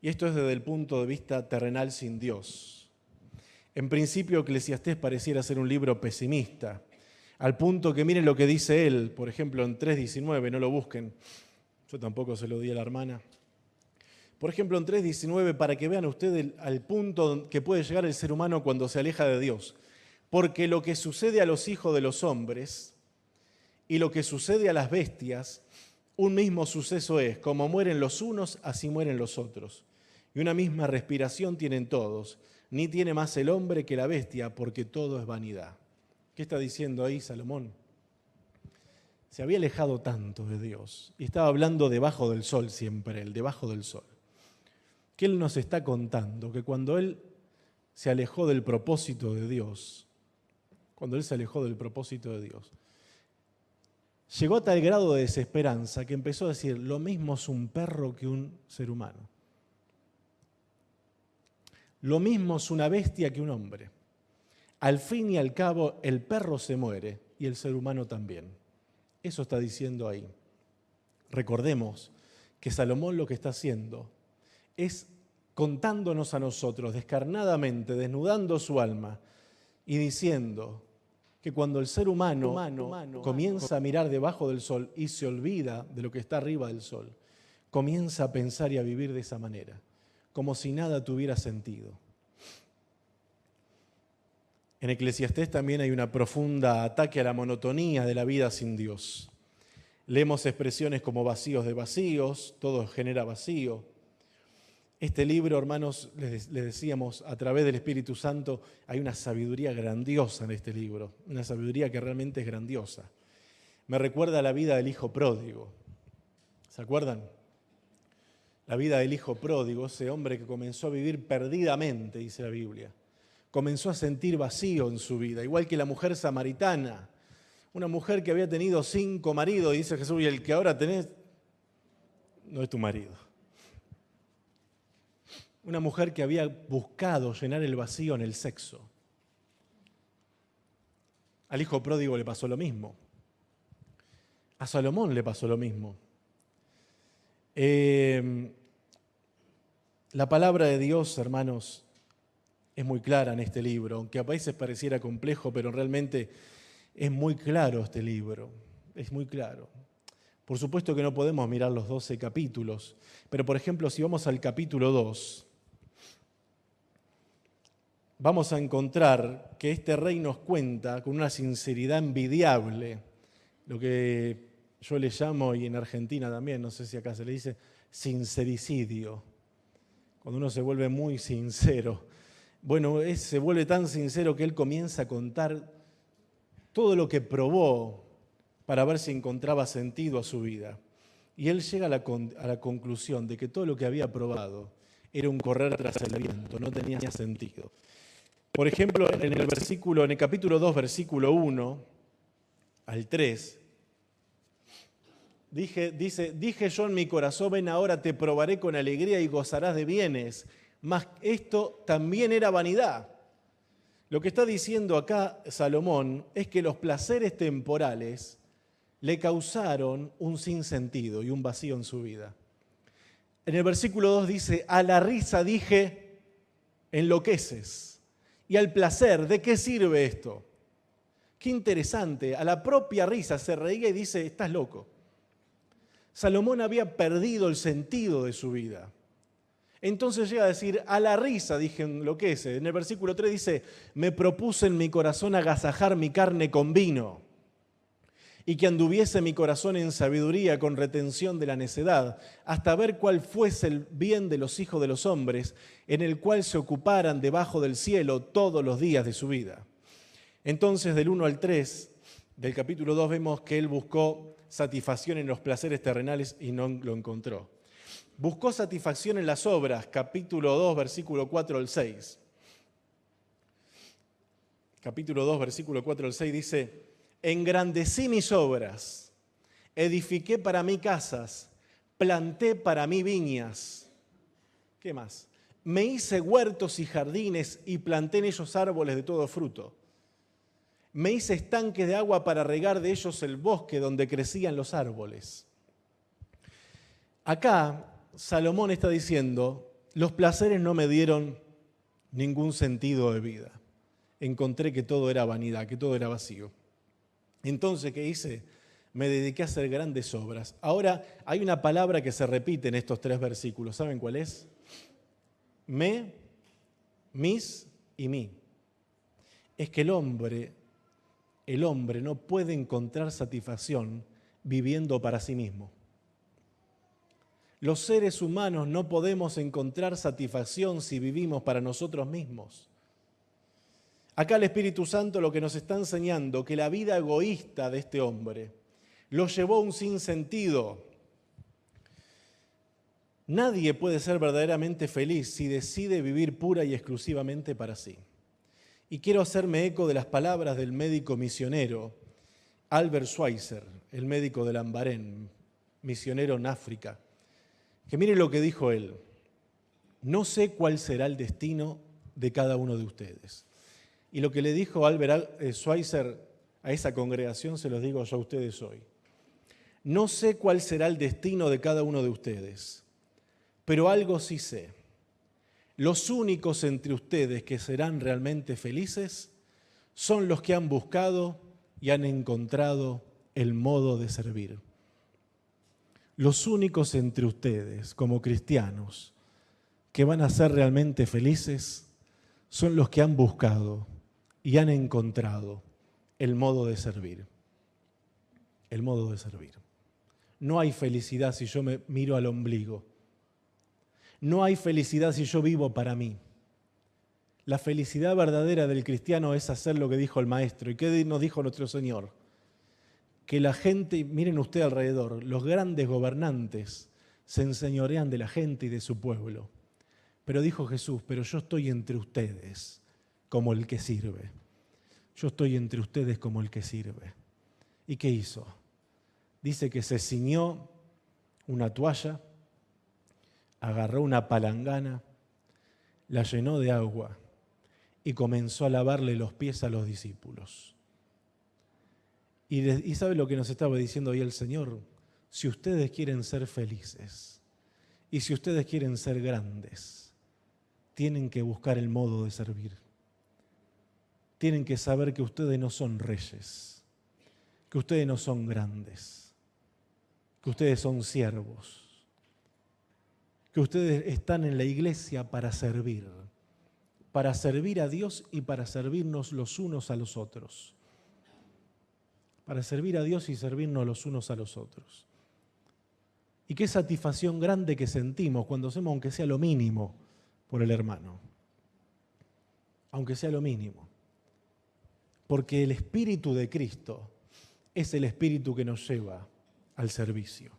A: Y esto es desde el punto de vista terrenal sin Dios. En principio, Eclesiastés pareciera ser un libro pesimista, al punto que miren lo que dice él, por ejemplo, en 3:19, no lo busquen, yo tampoco se lo di a la hermana. Por ejemplo, en 3:19, para que vean ustedes al punto que puede llegar el ser humano cuando se aleja de Dios. Porque lo que sucede a los hijos de los hombres y lo que sucede a las bestias, un mismo suceso es, como mueren los unos, así mueren los otros. Y una misma respiración tienen todos, ni tiene más el hombre que la bestia, porque todo es vanidad. ¿Qué está diciendo ahí Salomón? Se había alejado tanto de Dios y estaba hablando debajo del sol siempre, el debajo del sol. Que él nos está contando que cuando él se alejó del propósito de Dios, llegó a tal grado de desesperanza que empezó a decir, lo mismo es un perro que un ser humano. Lo mismo es una bestia que un hombre. Al fin y al cabo, el perro se muere y el ser humano también. Eso está diciendo ahí. Recordemos que Salomón lo que está haciendo es contándonos a nosotros descarnadamente, desnudando su alma y diciendo que cuando el ser humano comienza a mirar debajo del sol y se olvida de lo que está arriba del sol, comienza a pensar y a vivir de esa manera, como si nada tuviera sentido. En Eclesiastés también hay una profunda ataque a la monotonía de la vida sin Dios. Leemos expresiones como vacíos de vacíos, todo genera vacío. Este libro, hermanos, les decíamos, a través del Espíritu Santo hay una sabiduría grandiosa en este libro, una sabiduría que realmente es grandiosa. Me recuerda a la vida del hijo pródigo. ¿Se acuerdan? La vida del hijo pródigo, ese hombre que comenzó a vivir perdidamente, dice la Biblia. Comenzó a sentir vacío en su vida, igual que la mujer samaritana. Una mujer que había tenido 5 maridos, y dice Jesús, y el que ahora tenés no es tu marido. Una mujer que había buscado llenar el vacío en el sexo. Al hijo pródigo le pasó lo mismo. A Salomón le pasó lo mismo. La palabra de Dios, hermanos, es muy clara en este libro, aunque a veces pareciera complejo, pero realmente es muy claro este libro, es muy claro. Por supuesto que no podemos mirar los 12 capítulos, pero por ejemplo, si vamos al capítulo 2, vamos a encontrar que este rey nos cuenta con una sinceridad envidiable, lo que yo le llamo, y en Argentina también, no sé si acá se le dice, sincericidio, cuando uno se vuelve muy sincero. Bueno, se vuelve tan sincero que él comienza a contar todo lo que probó para ver si encontraba sentido a su vida. Y él llega a la conclusión de que todo lo que había probado era un correr tras el viento, no tenía sentido. Por ejemplo, en el capítulo 2, versículo 1 al 3, dije yo en mi corazón, ven ahora te probaré con alegría y gozarás de bienes. Mas esto también era vanidad. Lo que está diciendo acá Salomón es que los placeres temporales le causaron un sinsentido y un vacío en su vida. En el versículo 2 dice, a la risa dije, enloqueces. Y al placer, ¿de qué sirve esto? Qué interesante, a la propia risa se reía y dice, estás loco. Salomón había perdido el sentido de su vida. Entonces llega a decir, a la risa dije enloquece. En el versículo 3 dice, me propuse en mi corazón agasajar mi carne con vino y que anduviese mi corazón en sabiduría con retención de la necedad, hasta ver cuál fuese el bien de los hijos de los hombres, en el cual se ocuparan debajo del cielo todos los días de su vida. Entonces del 1 al 3 del capítulo 2 vemos que él buscó satisfacción en los placeres terrenales y no lo encontró. Buscó satisfacción en las obras, capítulo 2, versículo 4 al 6. Capítulo 2, versículo 4 al 6 dice, engrandecí mis obras, edifiqué para mí casas, planté para mí viñas. ¿Qué más? Me hice huertos y jardines y planté en ellos árboles de todo fruto. Me hice estanques de agua para regar de ellos el bosque donde crecían los árboles. Acá Salomón está diciendo, Los placeres no me dieron ningún sentido de vida. Encontré que todo era vanidad, que todo era vacío. Entonces, ¿qué hice? Me dediqué a hacer grandes obras. Ahora, hay una palabra que se repite en estos 3 versículos. ¿Saben cuál es? Me, mis y mí. Es que el hombre no puede encontrar satisfacción viviendo para sí mismo. Los seres humanos no podemos encontrar satisfacción si vivimos para nosotros mismos. Acá el Espíritu Santo lo que nos está enseñando, que la vida egoísta de este hombre lo llevó a un sinsentido. Nadie puede ser verdaderamente feliz si decide vivir pura y exclusivamente para sí. Y quiero hacerme eco de las palabras del médico misionero Albert Schweitzer, el médico de Lambarén, misionero en África, que mire lo que dijo él: no sé cuál será el destino de cada uno de ustedes. Y lo que le dijo Albert Schweitzer a esa congregación se los digo yo a ustedes hoy. No sé cuál será el destino de cada uno de ustedes, pero algo sí sé. Los únicos entre ustedes que serán realmente felices son los que han buscado y han encontrado el modo de servir. Los únicos entre ustedes, como cristianos, que van a ser realmente felices son los que han buscado y han encontrado el modo de servir. El modo de servir. No hay felicidad si yo me miro al ombligo. No hay felicidad si yo vivo para mí. La felicidad verdadera del cristiano es hacer lo que dijo el Maestro. ¿Y qué nos dijo nuestro Señor? Que la gente, miren usted alrededor, los grandes gobernantes se enseñorean de la gente y de su pueblo. Pero dijo Jesús, pero yo estoy entre ustedes como el que sirve. Yo estoy entre ustedes como el que sirve. ¿Y qué hizo? Dice que se ciñó una toalla, agarró una palangana, la llenó de agua y comenzó a lavarle los pies a los discípulos. Y ¿sabe lo que nos estaba diciendo hoy el Señor? Si ustedes quieren ser felices y si ustedes quieren ser grandes, tienen que buscar el modo de servir. Tienen que saber que ustedes no son reyes, que ustedes no son grandes, que ustedes son siervos, que ustedes están en la iglesia para servir a Dios y para servirnos los unos a los otros. Para servir a Dios y servirnos los unos a los otros. Y qué satisfacción grande que sentimos cuando hacemos, aunque sea lo mínimo, por el hermano. Aunque sea lo mínimo. Porque el Espíritu de Cristo es el Espíritu que nos lleva al servicio.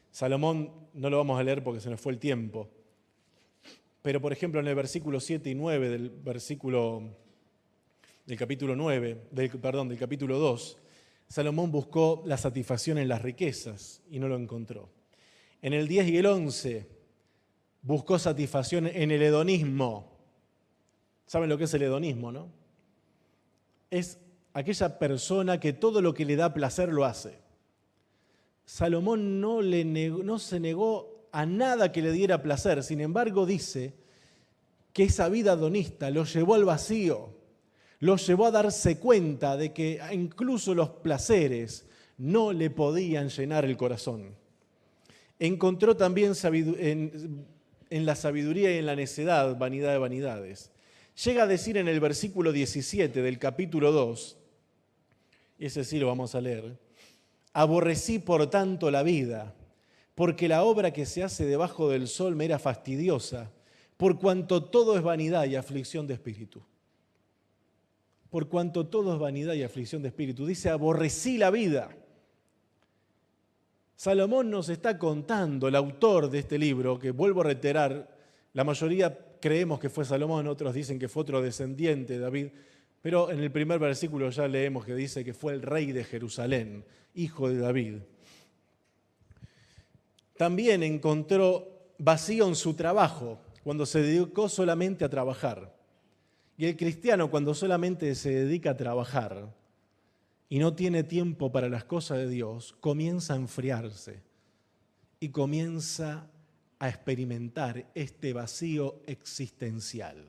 A: Salomón, no lo vamos a leer porque se nos fue el tiempo, pero por ejemplo en el versículo 7 y 9 del capítulo 2, Salomón buscó la satisfacción en las riquezas y no lo encontró. En el 10 y el 11 buscó satisfacción en el hedonismo. ¿Saben lo que es el hedonismo, no? Es aquella persona que todo lo que le da placer lo hace. Salomón no se negó a nada que le diera placer, sin embargo dice que esa vida hedonista lo llevó al vacío, lo llevó a darse cuenta de que incluso los placeres no le podían llenar el corazón. Encontró también en la sabiduría y en la necedad, vanidad de vanidades. Llega a decir en el versículo 17 del capítulo 2, y ese sí lo vamos a leer: aborrecí por tanto la vida, porque la obra que se hace debajo del sol me era fastidiosa, por cuanto todo es vanidad y aflicción de espíritu. Por cuanto todo es vanidad y aflicción de espíritu. Dice, aborrecí la vida. Salomón nos está contando, el autor de este libro, que vuelvo a reiterar, la mayoría creemos que fue Salomón, otros dicen que fue otro descendiente de David, pero en el primer versículo ya leemos que dice que fue el rey de Jerusalén, hijo de David. También encontró vacío en su trabajo, cuando se dedicó solamente a trabajar. Y el cristiano, cuando solamente se dedica a trabajar y no tiene tiempo para las cosas de Dios, comienza a enfriarse y comienza a experimentar este vacío existencial.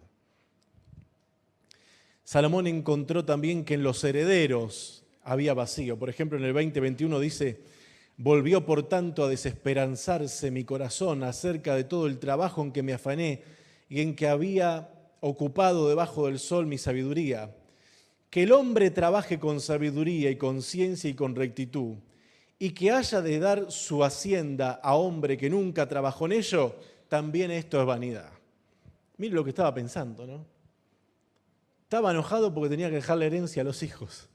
A: Salomón encontró también que en los herederos había vacío. Por ejemplo, en el 20:21 dice: volvió por tanto a desesperanzarse mi corazón acerca de todo el trabajo en que me afané y en que había ocupado debajo del sol mi sabiduría. Que el hombre trabaje con sabiduría y con ciencia y con rectitud, y que haya de dar su hacienda a hombre que nunca trabajó en ello, también esto es vanidad. Mire lo que estaba pensando, ¿no? Estaba enojado porque tenía que dejar la herencia a los hijos.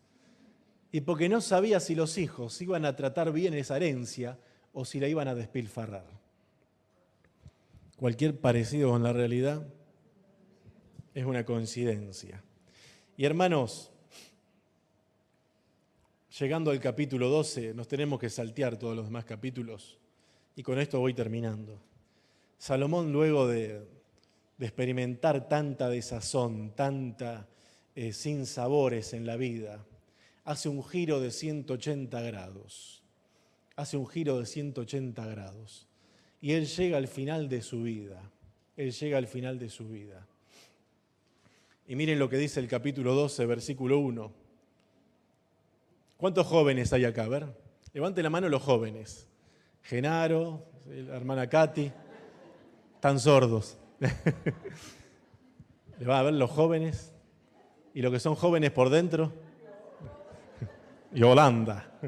A: Y porque no sabía si los hijos iban a tratar bien esa herencia o si la iban a despilfarrar. Cualquier parecido con la realidad es una coincidencia. Y hermanos, llegando al capítulo 12, nos tenemos que saltear todos los demás capítulos. Y con esto voy terminando. Salomón, luego de experimentar tanta desazón, tanta sinsabores en la vida, hace un giro de 180 grados. Hace un giro de 180 grados. Y él llega al final de su vida. Él llega al final de su vida. Y miren lo que dice el capítulo 12, versículo 1. ¿Cuántos jóvenes hay acá? A ver, levanten la mano los jóvenes. Genaro, la hermana Katy, están sordos. ¿Le van a ver los jóvenes? ¿Y los que son jóvenes por dentro? Yolanda.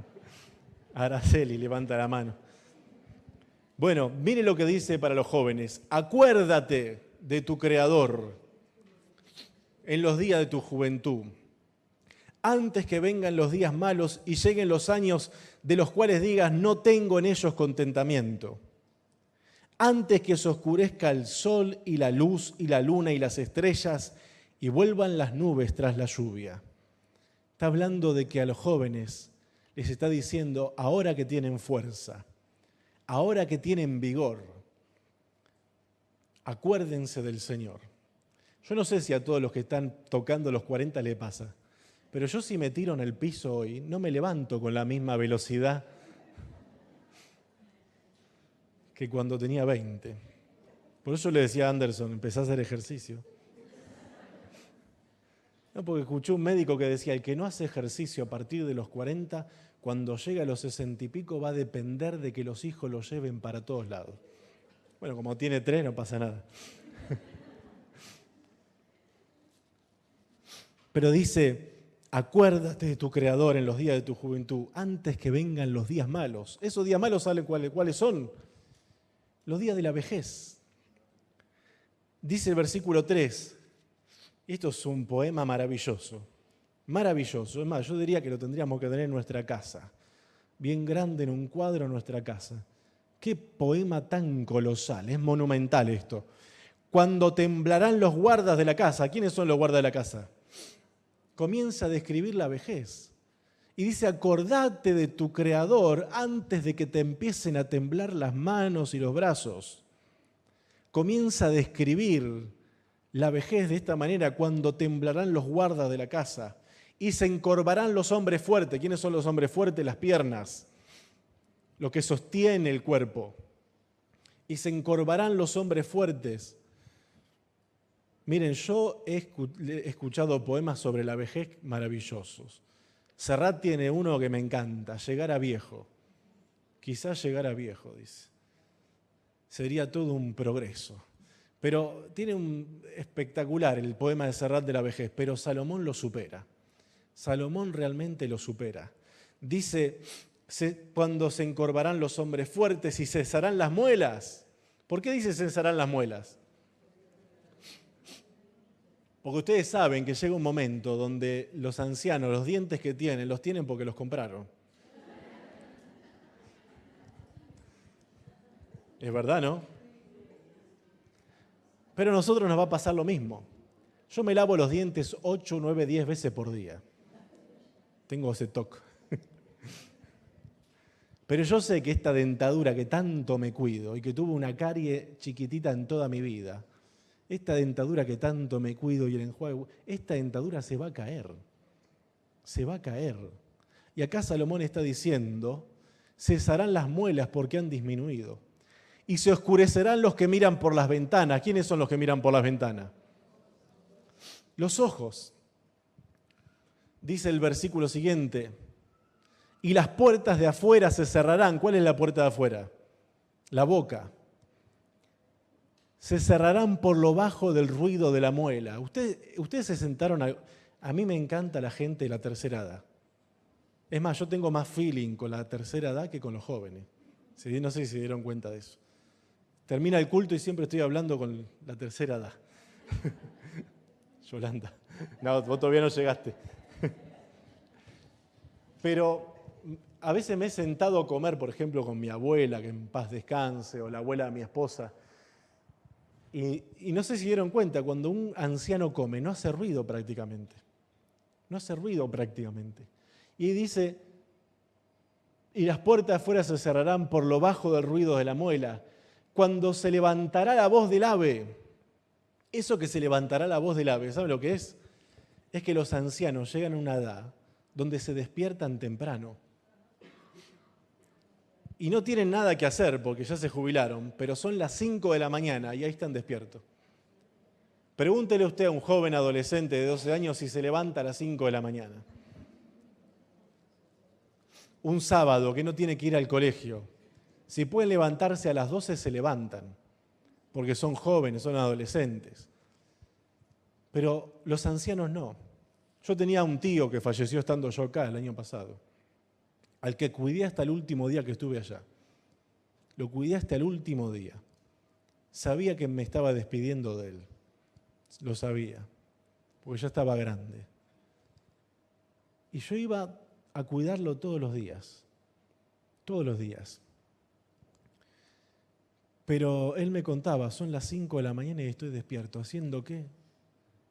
A: Araceli levanta la mano. Bueno, mire lo que dice para los jóvenes. Acuérdate de tu Creador en los días de tu juventud, antes que vengan los días malos y lleguen los años de los cuales digas, no tengo en ellos contentamiento. Antes que se oscurezca el sol y la luz y la luna y las estrellas y vuelvan las nubes tras la lluvia. Está hablando de que a los jóvenes les está diciendo, ahora que tienen fuerza, ahora que tienen vigor, acuérdense del Señor. Yo no sé si a todos los que están tocando los 40 le pasa, pero yo si me tiro en el piso hoy, no me levanto con la misma velocidad que cuando tenía 20. Por eso le decía a Anderson, empecé a hacer ejercicio. No, porque escuché un médico que decía, el que no hace ejercicio a partir de los 40, cuando llega a los 60 y pico va a depender de que los hijos lo lleven para todos lados. Bueno, como tiene 3 no pasa nada. Pero dice, acuérdate de tu Creador en los días de tu juventud, antes que vengan los días malos. Esos días malos, ¿saben cuáles son? Los días de la vejez. Dice el versículo 3, y esto es un poema maravilloso, maravilloso. Es más, yo diría que lo tendríamos que tener en nuestra casa, bien grande en un cuadro en nuestra casa. Qué poema tan colosal, es monumental esto. Cuando temblarán los guardas de la casa. ¿Quiénes son los guardas de la casa? Comienza a describir la vejez. Y dice, acordate de tu Creador antes de que te empiecen a temblar las manos y los brazos. Comienza a describir la vejez de esta manera, cuando temblarán los guardas de la casa y se encorvarán los hombres fuertes. ¿Quiénes son los hombres fuertes? Las piernas, lo que sostiene el cuerpo. Y se encorvarán los hombres fuertes. Miren, yo he escuchado poemas sobre la vejez maravillosos. Serrat tiene uno que me encanta, llegar a viejo. Quizás llegar a viejo, dice. Sería todo un progreso. Pero tiene un espectacular el poema de Serrat de la vejez, pero Salomón lo supera. Salomón realmente lo supera. Dice, cuando se encorvarán los hombres fuertes y cesarán las muelas. ¿Por qué dice cesarán las muelas? Porque ustedes saben que llega un momento donde los ancianos, los dientes que tienen, los tienen porque los compraron. Es verdad, ¿no? Pero a nosotros nos va a pasar lo mismo. Yo me lavo los dientes 8, 9, 10 veces por día. Tengo ese toque. Pero yo sé que esta dentadura que tanto me cuido y que tuve una carie chiquitita en toda mi vida, esta dentadura que tanto me cuido y el enjuague, esta dentadura se va a caer. Se va a caer. Y acá Salomón está diciendo, cesarán las muelas porque han disminuido. y se oscurecerán los que miran por las ventanas. ¿Quiénes son los que miran por las ventanas? Los ojos. Dice el versículo siguiente, y las puertas de afuera se cerrarán. ¿Cuál es la puerta de afuera? La boca. Se cerrarán por lo bajo del ruido de la muela. Ustedes se sentaron a mí me encanta la gente de la tercera edad. Es más, yo tengo más feeling con la tercera edad que con los jóvenes. ¿Sí? No sé si se dieron cuenta de eso. Termina el culto y siempre estoy hablando con la tercera edad. Yolanda. No, vos todavía no llegaste. Pero a veces me he sentado a comer, por ejemplo, con mi abuela, que en paz descanse, o la abuela de mi esposa. Y no sé si dieron cuenta, cuando un anciano come, no hace ruido prácticamente. No hace ruido prácticamente. Y dice, y las puertas afuera se cerrarán por lo bajo del ruido de la muela. Cuando se levantará la voz del ave, eso que se levantará la voz del ave, ¿saben lo que es? Es que los ancianos llegan a una edad donde se despiertan temprano. Y no tienen nada que hacer porque ya se jubilaron, pero son las 5 de la mañana y ahí están despiertos. Pregúntele usted a un joven adolescente de 12 años si se levanta a las 5 de la mañana. Un sábado que no tiene que ir al colegio. Si pueden levantarse a las 12, se levantan, porque son jóvenes, son adolescentes. Pero los ancianos no. Yo tenía un tío que falleció estando yo acá el año pasado, al que cuidé hasta el último día que estuve allá. Lo cuidé hasta el último día. Sabía que me estaba despidiendo de él. Lo sabía, porque ya estaba grande. Y yo iba a cuidarlo todos los días. Todos los días. Pero él me contaba, son las 5 de la mañana y estoy despierto. ¿Haciendo qué?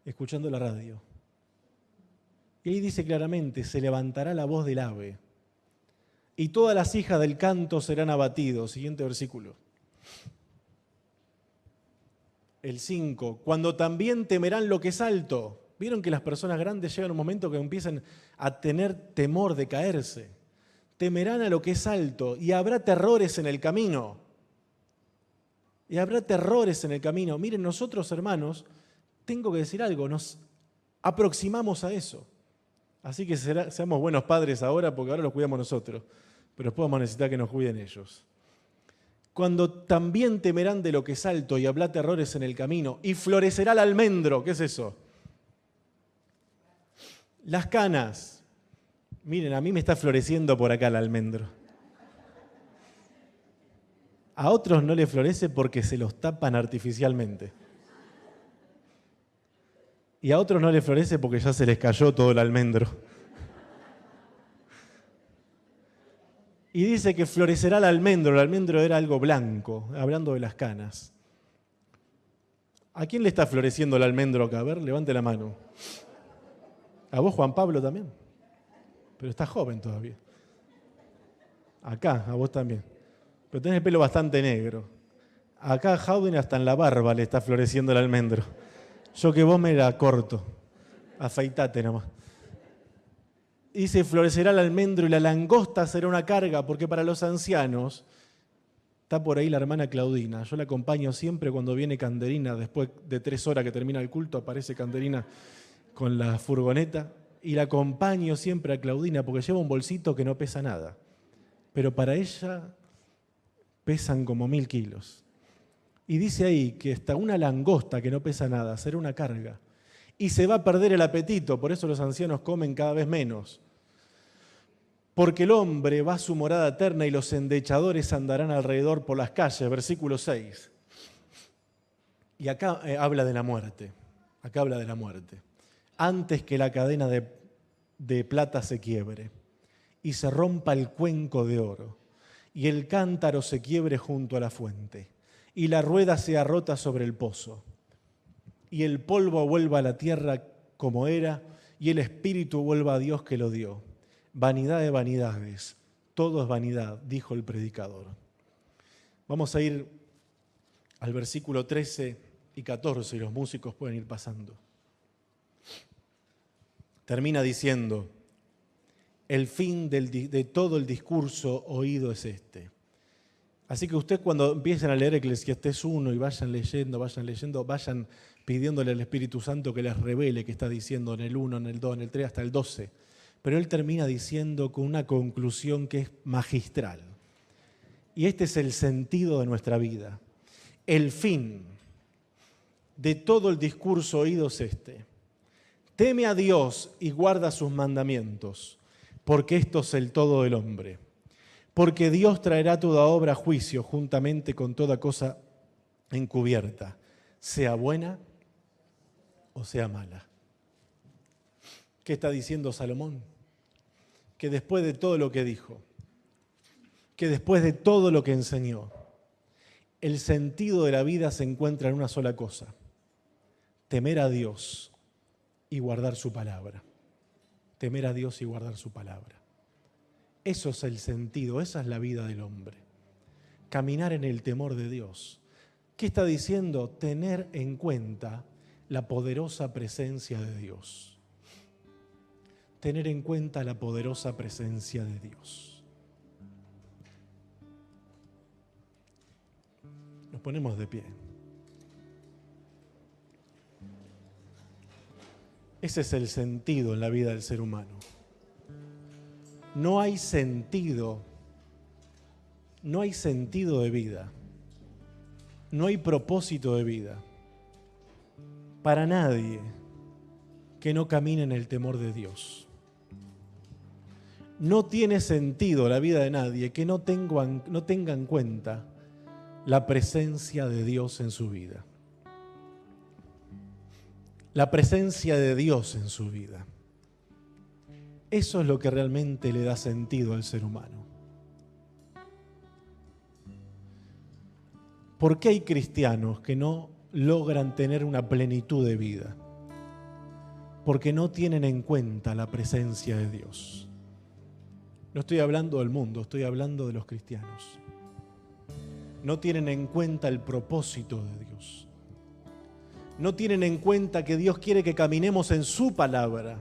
A: Escuchando la radio. Y ahí dice claramente, se levantará la voz del ave. Y todas las hijas del canto serán abatidos. Siguiente versículo. El 5. Cuando también temerán lo que es alto. ¿Vieron que las personas grandes llegan a un momento que empiezan a tener temor de caerse? Temerán a lo que es alto y habrá terrores en el camino. Y habrá terrores en el camino. Miren, nosotros hermanos, tengo que decir algo, nos aproximamos a eso. Así que seamos buenos padres ahora porque ahora los cuidamos nosotros. Pero después vamos a necesitar que nos cuiden ellos. Cuando también temerán de lo que es alto y habrá terrores en el camino y florecerá el almendro. ¿Qué es eso? Las canas. Miren, a mí me está floreciendo por acá el almendro. A otros no les florece porque se los tapan artificialmente. Y a otros no les florece porque ya se les cayó todo el almendro. Y dice que florecerá el almendro era algo blanco, hablando de las canas. ¿A quién le está floreciendo el almendro acá? A ver, levante la mano. ¿A vos, Juan Pablo, también? Pero estás joven todavía. Acá, a vos también. Pero tenés el pelo bastante negro. Acá a Jauden hasta en la barba le está floreciendo el almendro. Yo que vos me la corto. Afeitate nomás. Dice, florecerá el almendro y la langosta será una carga, porque para los ancianos, está por ahí la hermana Claudina, yo la acompaño siempre cuando viene Canderina, después de 3 horas que termina el culto, aparece Canderina con la furgoneta, y la acompaño siempre a Claudina, porque lleva un bolsito que no pesa nada, pero para ella pesan como 1000 kilos. Y dice ahí que hasta una langosta que no pesa nada será una carga. Y se va a perder el apetito, por eso los ancianos comen cada vez menos. Porque el hombre va a su morada eterna y los endechadores andarán alrededor por las calles. Versículo 6. Y acá habla de la muerte. Acá habla de la muerte. Antes que la cadena de plata se quiebre y se rompa el cuenco de oro y el cántaro se quiebre junto a la fuente y la rueda sea rota sobre el pozo y el polvo vuelva a la tierra como era y el espíritu vuelva a Dios que lo dio. Vanidad de vanidades, todo es vanidad, dijo el predicador. Vamos a ir al versículo 13 y 14 y los músicos pueden ir pasando. Termina diciendo, el fin de todo el discurso oído es este. Así que usted cuando empiecen a leer Eclesiastés 1 y vayan leyendo, vayan pidiéndole al Espíritu Santo que les revele qué está diciendo en el 1, en el 2, en el 3, hasta el 12. Pero él termina diciendo con una conclusión que es magistral. Y este es el sentido de nuestra vida. El fin de todo el discurso oído es este: teme a Dios y guarda sus mandamientos, porque esto es el todo del hombre. Porque Dios traerá toda obra a juicio juntamente con toda cosa encubierta, sea buena o sea mala. ¿Qué está diciendo Salomón? Que después de todo lo que dijo, que después de todo lo que enseñó, el sentido de la vida se encuentra en una sola cosa: temer a Dios y guardar su palabra. Temer a Dios y guardar su palabra. Eso es el sentido, esa es la vida del hombre. Caminar en el temor de Dios. ¿Qué está diciendo? Tener en cuenta la poderosa presencia de Dios. Tener en cuenta la poderosa presencia de Dios. Nos ponemos de pie. Ese es el sentido en la vida del ser humano. No hay sentido de vida. No hay propósito de vida para nadie que no camine en el temor de Dios. No tiene sentido la vida de nadie que no tenga en cuenta la presencia de Dios en su vida. La presencia de Dios en su vida. Eso es lo que realmente le da sentido al ser humano. ¿Por qué hay cristianos que no logran tener una plenitud de vida? Porque no tienen en cuenta la presencia de Dios. No estoy hablando del mundo, estoy hablando de los cristianos. No tienen en cuenta el propósito de Dios. No tienen en cuenta que Dios quiere que caminemos en su palabra.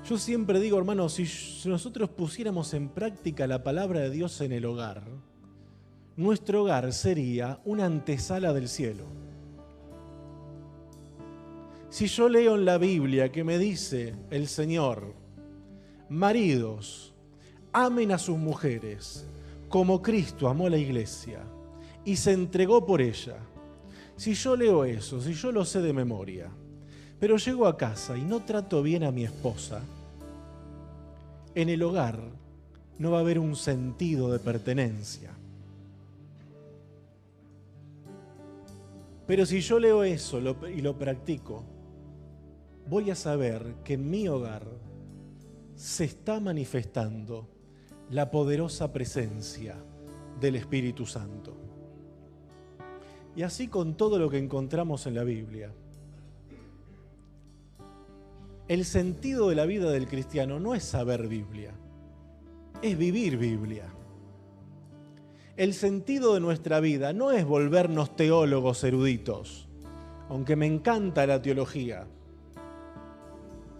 A: Yo siempre digo, hermanos, si nosotros pusiéramos en práctica la palabra de Dios en el hogar, nuestro hogar sería una antesala del cielo. Si yo leo en la Biblia que me dice el Señor: maridos, amen a sus mujeres como Cristo amó a la iglesia y se entregó por ella. Si yo leo eso, si yo lo sé de memoria, pero llego a casa y no trato bien a mi esposa, en el hogar no va a haber un sentido de pertenencia. Pero si yo leo eso y lo practico, voy a saber que en mi hogar se está manifestando la poderosa presencia del Espíritu Santo. Y así con todo lo que encontramos en la Biblia. El sentido de la vida del cristiano no es saber Biblia, es vivir Biblia. El sentido de nuestra vida no es volvernos teólogos eruditos, aunque me encanta la teología.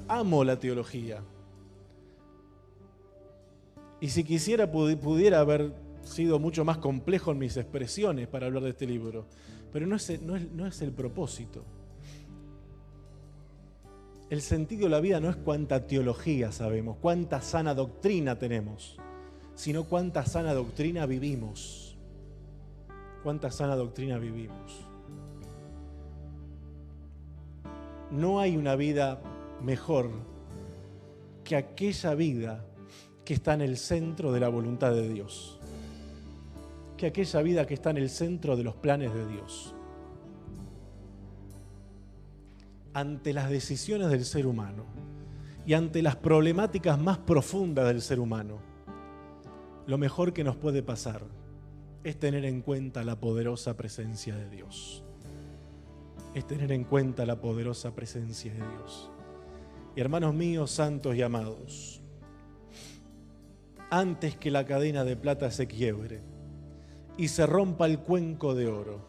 A: Amo la teología. Y si quisiera, pudiera haber sido mucho más complejo en mis expresiones para hablar de este libro. Pero no es el propósito. El sentido de la vida no es cuánta teología sabemos, cuánta sana doctrina tenemos, sino cuánta sana doctrina vivimos. Cuánta sana doctrina vivimos. No hay una vida mejor que aquella vida que está en el centro de la voluntad de Dios, que aquella vida que está en el centro de los planes de Dios. Ante las decisiones del ser humano y ante las problemáticas más profundas del ser humano, lo mejor que nos puede pasar es tener en cuenta la poderosa presencia de Dios. Es tener en cuenta la poderosa presencia de Dios. Y hermanos míos, santos y amados, antes que la cadena de plata se quiebre y se rompa el cuenco de oro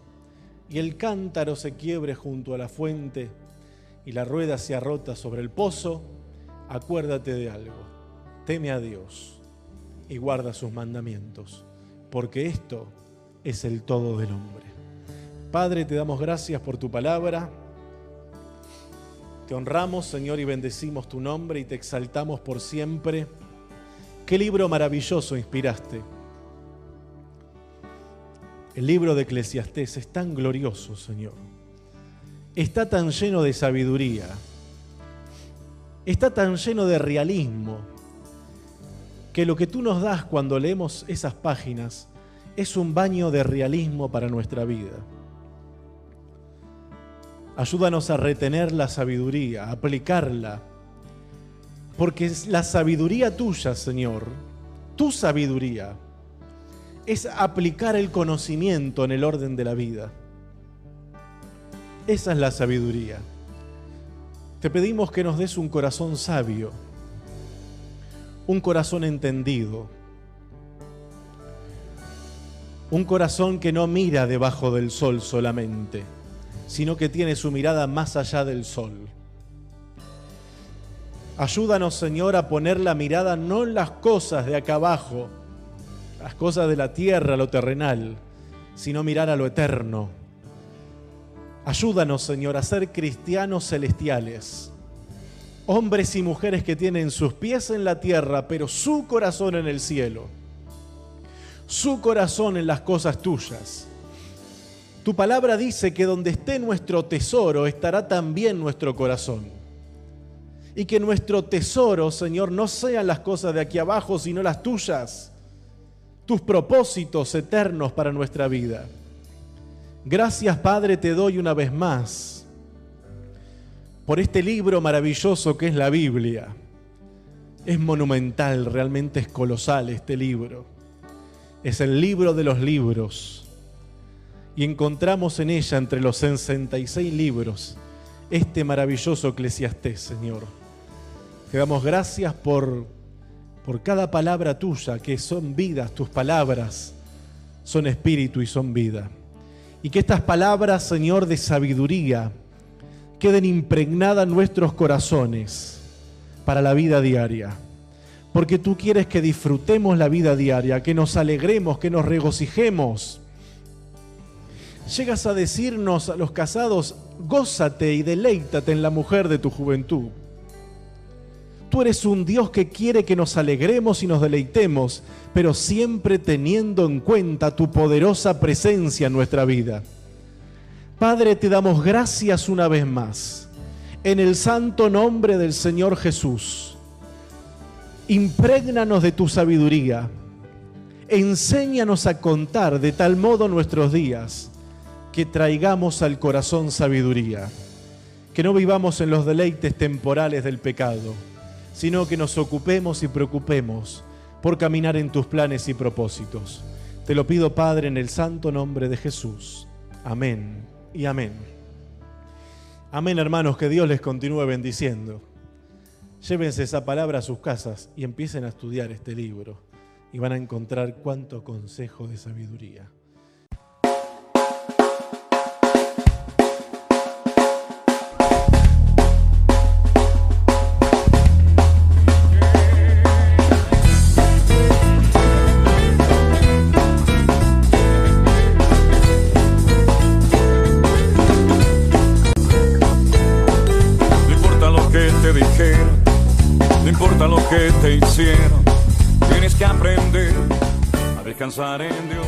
A: y el cántaro se quiebre junto a la fuente y la rueda sea rota sobre el pozo, acuérdate de algo: teme a Dios y guarda sus mandamientos, porque esto es el todo del hombre. Padre, te damos gracias por tu palabra. Te honramos, Señor, y bendecimos tu nombre y te exaltamos por siempre. Qué libro maravilloso inspiraste. El libro de Eclesiastés es tan glorioso, Señor. Está tan lleno de sabiduría. Está tan lleno de realismo, que lo que tú nos das cuando leemos esas páginas es un baño de realismo para nuestra vida. Ayúdanos a retener la sabiduría, a aplicarla, porque la sabiduría tuya, Señor, tu sabiduría, es aplicar el conocimiento en el orden de la vida. Esa es la sabiduría. Te pedimos que nos des un corazón sabio, un corazón entendido, un corazón que no mira debajo del sol solamente, sino que tiene su mirada más allá del sol. Ayúdanos, Señor, a poner la mirada no en las cosas de acá abajo, las cosas de la tierra, lo terrenal, sino mirar a lo eterno. Ayúdanos, Señor, a ser cristianos celestiales, hombres y mujeres que tienen sus pies en la tierra, pero su corazón en el cielo, su corazón en las cosas tuyas. Tu palabra dice que donde esté nuestro tesoro estará también nuestro corazón. Y que nuestro tesoro, Señor, no sean las cosas de aquí abajo, sino las tuyas, tus propósitos eternos para nuestra vida. Gracias, Padre, te doy una vez más por este libro maravilloso que es la Biblia. Es monumental, realmente es colosal este libro. Es el libro de los libros. Y encontramos en ella, entre los 66 libros, este maravilloso Eclesiastés, Señor. Te damos gracias por cada palabra tuya, que son vidas, tus palabras son espíritu y son vida. Y que estas palabras, Señor, de sabiduría queden impregnadas en nuestros corazones para la vida diaria. Porque tú quieres que disfrutemos la vida diaria, que nos alegremos, que nos regocijemos. Llegas a decirnos a los casados, gózate y deleítate en la mujer de tu juventud. Tú eres un Dios que quiere que nos alegremos y nos deleitemos, pero siempre teniendo en cuenta tu poderosa presencia en nuestra vida. Padre, te damos gracias una vez más, en el santo nombre del Señor Jesús. Imprégnanos de tu sabiduría, enséñanos a contar de tal modo nuestros días, que traigamos al corazón sabiduría, que no vivamos en los deleites temporales del pecado, sino que nos ocupemos y preocupemos por caminar en tus planes y propósitos. Te lo pido, Padre, en el santo nombre de Jesús. Amén y amén. Amén, hermanos, que Dios les continúe bendiciendo. Llévense esa palabra a sus casas y empiecen a estudiar este libro y van a encontrar cuánto consejo de sabiduría.
B: No importa lo que te hicieron, tienes que aprender a descansar en Dios.